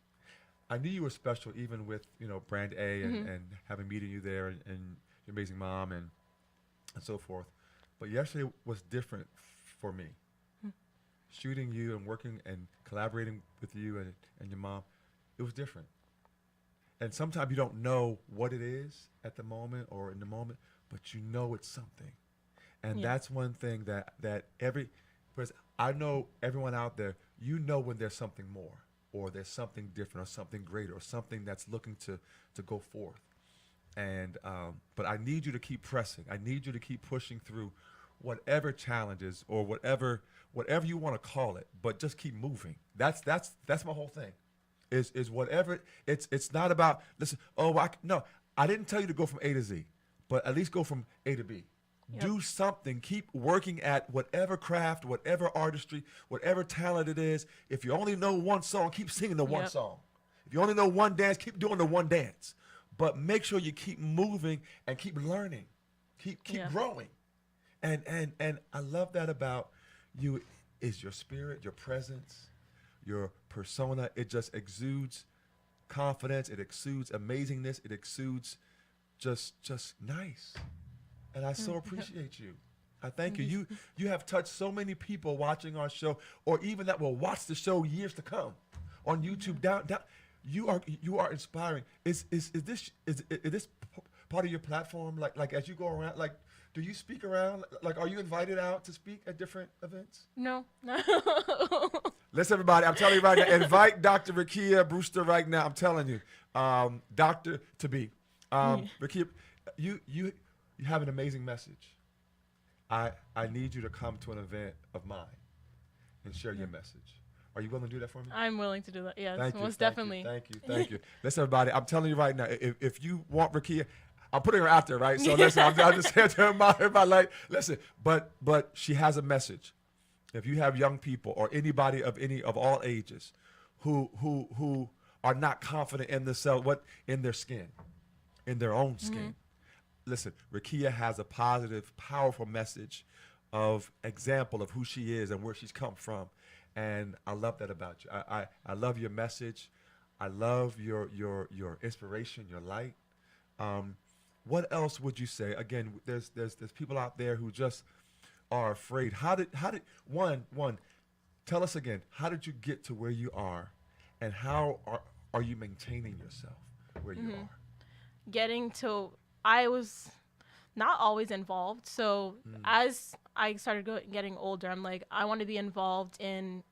I knew you were special even with, Brand A and having meeting you there and your amazing mom and so forth. But yesterday was different for me. Shooting you and working and collaborating with you and your mom, it was different. And sometimes you don't know what it is at the moment or in the moment, but you know it's something. And that's one thing that because I know everyone out there, when there's something more or there's something different or something greater or something that's looking to go forth. And but I need you to keep pressing. I need you to keep pushing through whatever challenges or whatever you want to call it, but just keep moving. That's my whole thing. Is whatever it's not about. Listen, I didn't tell you to go from A to Z, but at least go from A to B. Yep. Do something. Keep working at whatever craft, whatever artistry, whatever talent it is. If you only know one song, keep singing the one song. If you only know one dance, keep doing the one dance. But make sure you keep moving and keep learning, keep growing. And I love that about you is your spirit, your presence, your persona. It just exudes confidence. It exudes amazingness. It exudes just nice. And I so appreciate you. I thank you. You have touched so many people watching our show, or even that will watch the show years to come on YouTube. Down. You are inspiring. Is this part of your platform? Like as you go around, like. Do you speak around? Like, are you invited out to speak at different events? No. Listen, everybody, I'm telling you right now, invite Dr. RAQUIA BREWSTER right now. I'm telling you, Dr. to be. RAQUIA, you have an amazing message. I need you to come to an event of mine and share your message. Are you willing to do that for me? I'm willing to do that, yes, most thank definitely. Thank you. Listen, everybody, I'm telling you right now, if you want RAQUIA, I'm putting her out there, right? So listen, I'm just saying to everybody, like, listen, but she has a message. If you have young people or anybody of all ages who are not confident in themselves, in their skin, in their own skin, listen, RAQUIA has a positive, powerful message of example of who she is and where she's come from. And I love that about you. I love your message. I love your inspiration, your light. What else would you say? Again, there's people out there who just are afraid. How did one tell us again, how did you get to where you are, and how are you maintaining yourself where you are? I was not always involved. So as I started getting older, I'm like, I want to be involved in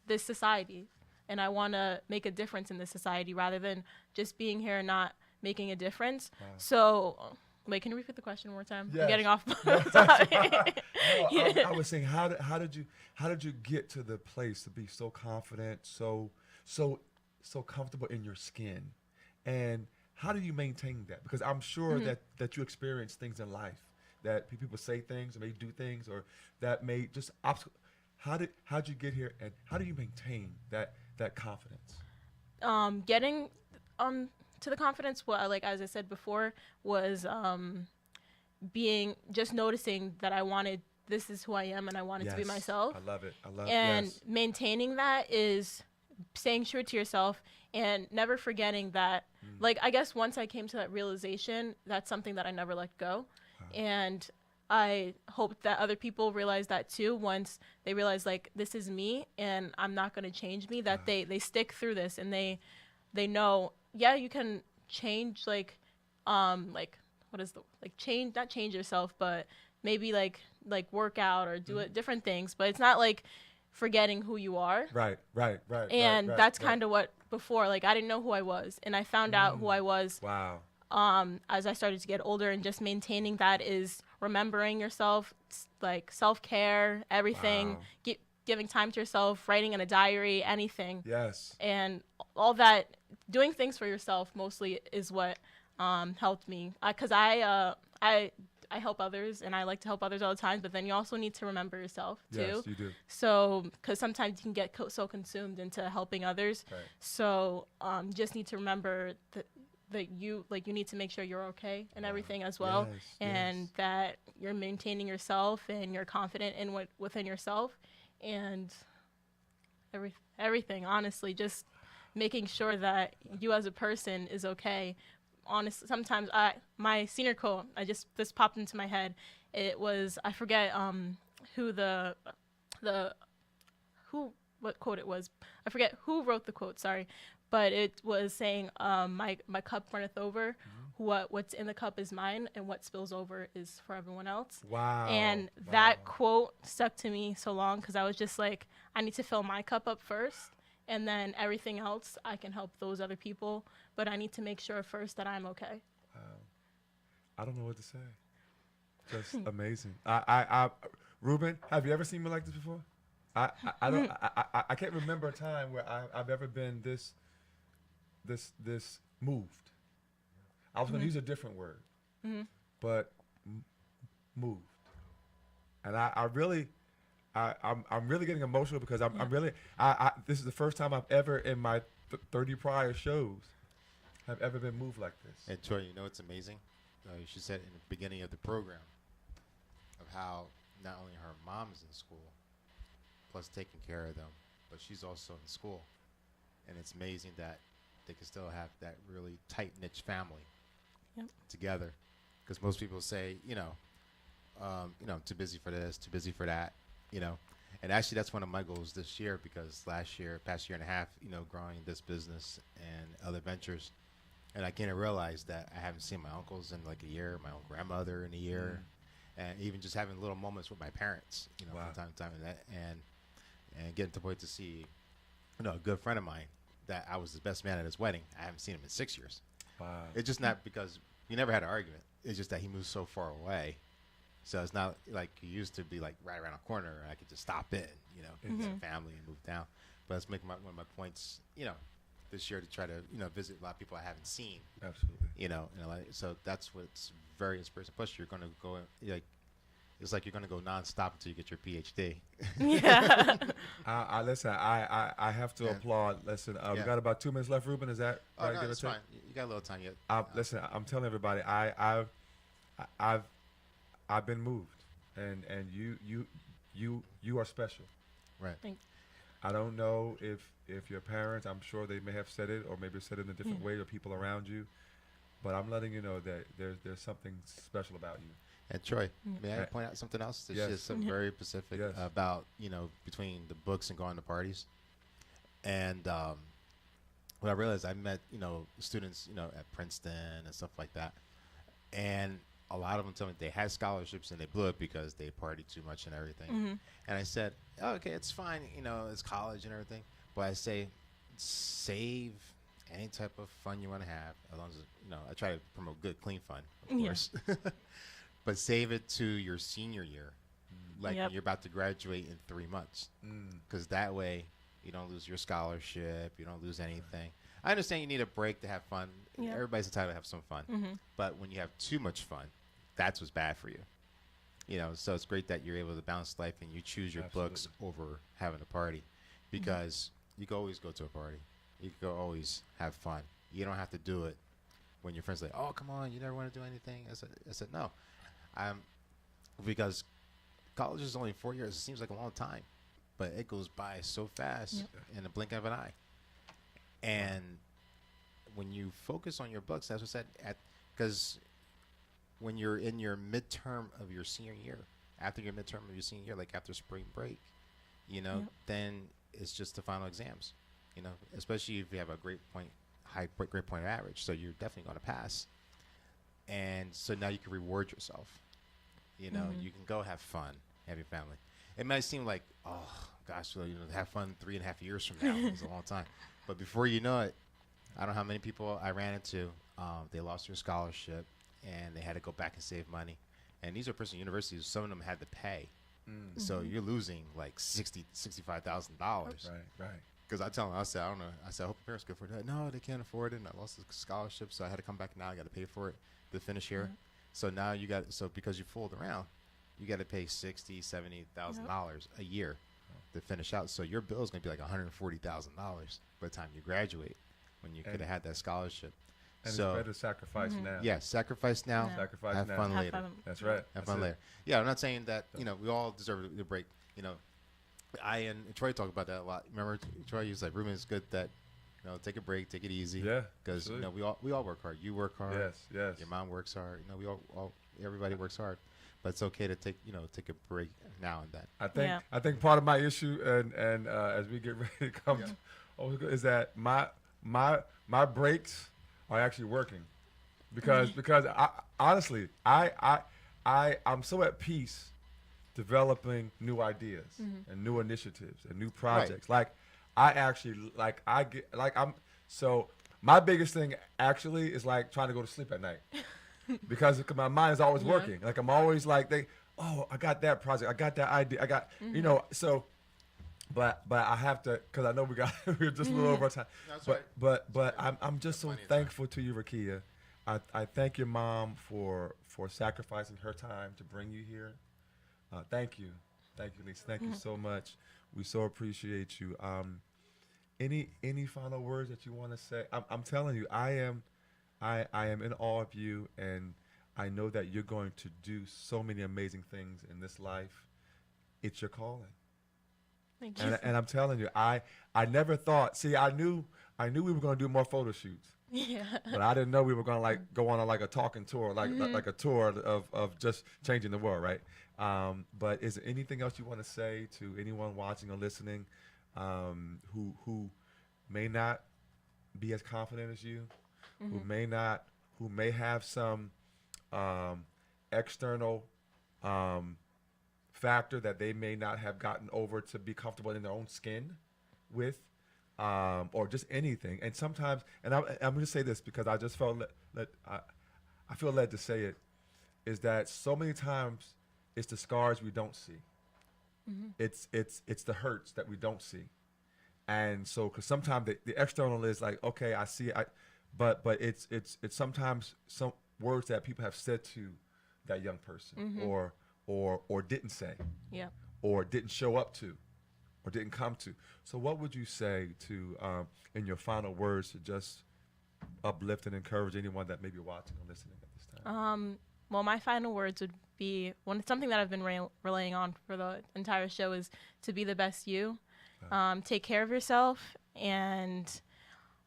this society, and I want to make a difference in this society rather than just being here and not making a difference. Wow. So, wait, can you repeat the question one more time? Yes. I'm getting off. I was saying, how did you get to the place to be so confident, so comfortable in your skin, and how do you maintain that? Because I'm sure that you experience things in life that people say things or may do things or that may just obstacle. How'd you get here, and how do you maintain that confidence? Getting to the confidence, as I said before, was just noticing that this is who I am, and I wanted to be myself. I love it. And maintaining that is staying true to yourself and never forgetting that, I guess once I came to that realization, that's something that I never let go. Wow. And I hope that other people realize that too. Once they realize, this is me and I'm not going to change me, that they stick through this and they know, you can change, change, not change yourself, but maybe work out or do different things. But it's not forgetting who you are. Right. And that's kind of what before, like, I didn't know who I was, and I found out who I was. Wow. As I started to get older, and just maintaining that is remembering yourself, like self-care, everything, Wow. giving time to yourself, writing in a diary, anything. Yes. And all that, doing things for yourself mostly is what helped me. Because I help others, and I like to help others all the time, but then you also need to remember yourself too. Yes, you do. So, because sometimes you can get so consumed into helping others. Right. So, you just need to remember that you need to make sure you're okay and everything as well, Yes, and yes. that you're maintaining yourself and you're confident in within yourself, and everything. Honestly, just making sure that you as a person is okay. Honestly, sometimes my senior quote, this popped into my head. It was, I forget what quote it was. I forget who wrote the quote, sorry. But it was saying, my cup runneth over. What's in the cup is mine, and what spills over is for everyone else. Wow. And that quote stuck to me so long, because I was just like, I need to fill my cup up first, and then everything else I can help those other people. But I need to make sure first that I'm okay. I don't know what to say. Just amazing. Ruben, have you ever seen me like this before? I can't remember a time where I've ever been this moved. I was going to use a different word, but moved. And I'm really getting emotional, because I'm really this is the first time I've ever in my 30 prior shows have ever been moved like this. And Troy, you know what's amazing? She said in the beginning of the program of how not only her mom is in school, plus taking care of them, but she's also in school. And it's amazing that they can still have that really tight-knit family together. Because most people say, too busy for this, too busy for that, And actually, that's one of my goals this year, because past year and a half, growing this business and other ventures, and I came to realize that I haven't seen my uncles in like a year, my own grandmother in a year, and even just having little moments with my parents, from time to time, and getting to the point to see, a good friend of mine that I was his best man at his wedding. I haven't seen him in 6 years. Wow. It's just not because we never had an argument. It's just that he moved so far away. So it's not like he used to be like right around a corner, and I could just stop in, visit family and move down. But that's making one of my points, this year, to try to, visit a lot of people I haven't seen. Absolutely. So that's what's very inspirational. Plus, you're going to go, it's like you're going to go nonstop until you get your PhD. Yeah. Listen, I have to applaud. Listen, we got about 2 minutes left, Ruben. Is that Oh, right? no, Give or that's take? fine. You got a little time yet. Listen, I'm telling everybody, I've been moved, and you are special. Right. Thanks. I don't know if your parents, I'm sure they may have said it, or maybe said it in a different way, or people around you, but I'm letting you know that there's something special about you. And Troy, may I point out something else? There's just something very specific about, between the books and going to parties. And what I realized, I met, students, at Princeton and stuff like that. And a lot of them told me they had scholarships and they blew it because they partied too much and everything. And I said, oh, okay, it's fine, it's college and everything. But I say, save any type of fun you want to have, as long as, I try to promote good, clean fun, of course. But save it to your senior year, like when you're about to graduate in 3 months. Because that way you don't lose your scholarship, you don't lose anything. I understand you need a break to have fun. Everybody's entitled to have some fun. But when you have too much fun, that's what's bad for you. So it's great that you're able to balance life and you choose your books over having a party, because you can always go to a party. You can always have fun. You don't have to do it when your friends are like, oh, come on, you never want to do anything. I said no. Because college is only 4 years. It seems like a long time, but it goes by so fast in the blink of an eye. And when you focus on your books, that's what I said, because when you're in your midterm of your senior year, after your midterm of your senior year, like after spring break, then it's just the final exams, especially if you have a great point of average. So you're definitely going to pass. And so now you can reward yourself. You can go have fun, have your family. It might seem like, oh, gosh, so, have fun 3.5 years from now. It's a long time. But before you know it, I don't know how many people I ran into. They lost their scholarship, and they had to go back and save money. And these are Princeton universities. Some of them had to pay. So you're losing like $65,000. Right. Because I tell them, I said, I don't know. I said, I hope your parents can afford that. No, they can't afford it. And I lost the scholarship, so I had to come back now. I got to pay for it to finish here. So now because you fooled around, you got to pay $60,000, $70,000 a year to finish out. So your bill is going to be like $140,000 by the time you graduate, when you could have had that scholarship. And so it's better to sacrifice now. Yeah, sacrifice now. Yeah. Sacrifice have now. fun Have later. fun. That's right. Have fun later. Yeah, I'm not saying that we all deserve a break. I and Troy talk about that a lot. Remember, Troy was like, Ruben, it's good that take a break, take it easy. Yeah, because we all work hard. You work hard. Yes. Your mom works hard. Everybody works hard, but it's okay to take a break now and then. I think part of my issue and as we get ready to come is that my breaks are actually working because I honestly I'm so at peace developing new ideas and new initiatives and new projects. Right. So my biggest thing actually is like trying to go to sleep at night because my mind is always working. Like I'm always like I got that project, I got that idea, I got so. But I have to, because I know we're just a little over time. But I'm just so thankful to you, RAQUIA. I thank your mom for sacrificing her time to bring you here. Thank you, Lisa. Thank you so much. We so appreciate you. Any final words that you want to say? I'm telling you, I am in awe of you, and I know that you're going to do so many amazing things in this life. It's your calling. Thank you. And I'm telling you, I never thought. See, I knew we were going to do more photo shoots. Yeah. But I didn't know we were going to go on a talking tour, like a tour of just changing the world, right? But is there anything else you want to say to anyone watching or listening, who may not be as confident as you, who may have some external factor that they may not have gotten over to be comfortable in their own skin with, or just anything. And sometimes, and I'm going to say this because I just felt I feel led to say it, is that so many times it's the scars we don't see. It's the hurts that we don't see. And so, because sometimes the external is like, okay, I see it, but it's sometimes some words that people have said to that young person, or didn't say, or didn't show up to, or didn't come to. So what would you say to, in your final words, to just uplift and encourage anyone that may be watching or listening at this time? Well, my final words would be, something that I've been relaying on for the entire show is to be the best you. Take care of yourself and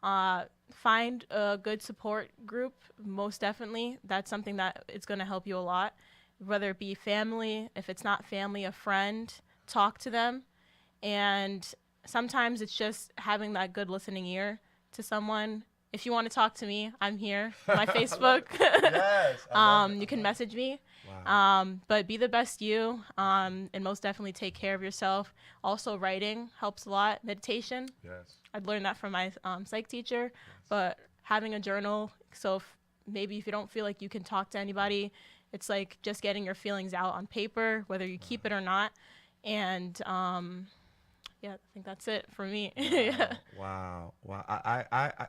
find a good support group. Most definitely. That's something that it's going to help you a lot. Whether it be family, if it's not family, a friend, talk to them. And sometimes it's just having that good listening ear to someone. If you want to talk to me, I'm here. My Facebook. Yes. You can message me. Wow. But be the best you, and most definitely take care of yourself. Also, writing helps a lot. Meditation. Yes. I'd learned that from my psych teacher. But having a journal, so maybe if you don't feel like you can talk to anybody, it's like just getting your feelings out on paper, whether you keep it or not. And I think that's it for me. Wow. I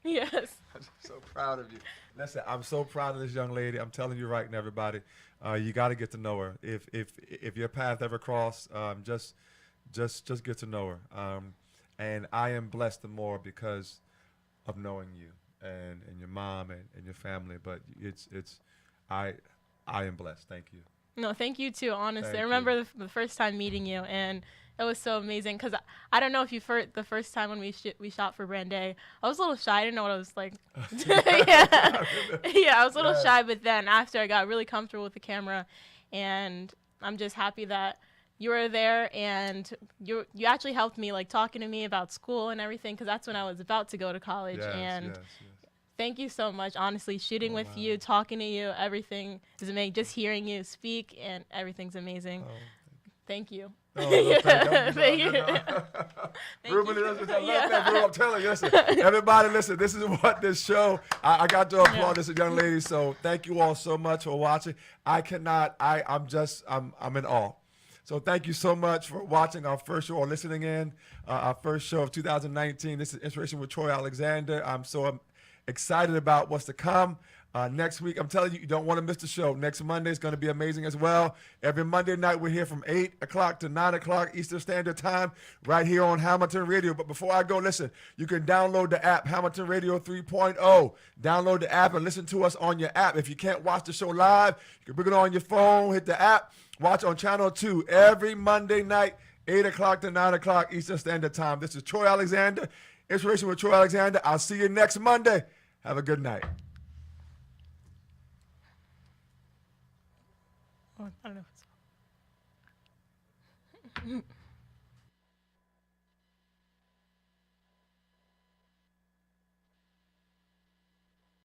Yes. I'm so proud of you. Listen, I'm so proud of this young lady. I'm telling you right now, everybody, you got to get to know her. If your path ever cross, just get to know her. And I am blessed the more because of knowing you and your mom and your family. But I am blessed. Thank you. No, thank you too, honestly. Thank I remember the first time meeting you, and it was so amazing because I don't know if you've heard the first time when we shot for Brand A, I was a little shy. I didn't know what I was like. I was a little shy, but then after I got really comfortable with the camera, and I'm just happy that you were there, and you actually helped me, like talking to me about school and everything, because that's when I was about to go to college. Yes. Thank you so much. Honestly, shooting with you, talking to you, everything is amazing. Just hearing you speak, and everything's amazing. Thank you. Thank you. Ruben, I'm telling you, listen, everybody, listen, this is what this show, I got to applaud this young lady, so thank you all so much for watching. I'm in awe. So thank you so much for watching our first show or listening in, our first show of 2019. This is Inspiration with Troy Alexander. I'm so excited about what's to come. Next week, I'm telling you, you don't want to miss the show. Next Monday is going to be amazing as well. Every Monday night, we're here from 8 o'clock to 9 o'clock Eastern Standard Time right here on Hamilton Radio. But before I go, listen, you can download the app, Hamilton Radio 3.0. Download the app and listen to us on your app. If you can't watch the show live, you can bring it on your phone, hit the app, watch on Channel 2 every Monday night, 8 o'clock to 9 o'clock Eastern Standard Time. This is Troy Alexander, Inspiration with Troy Alexander. I'll see you next Monday. Have a good night. I don't know if it's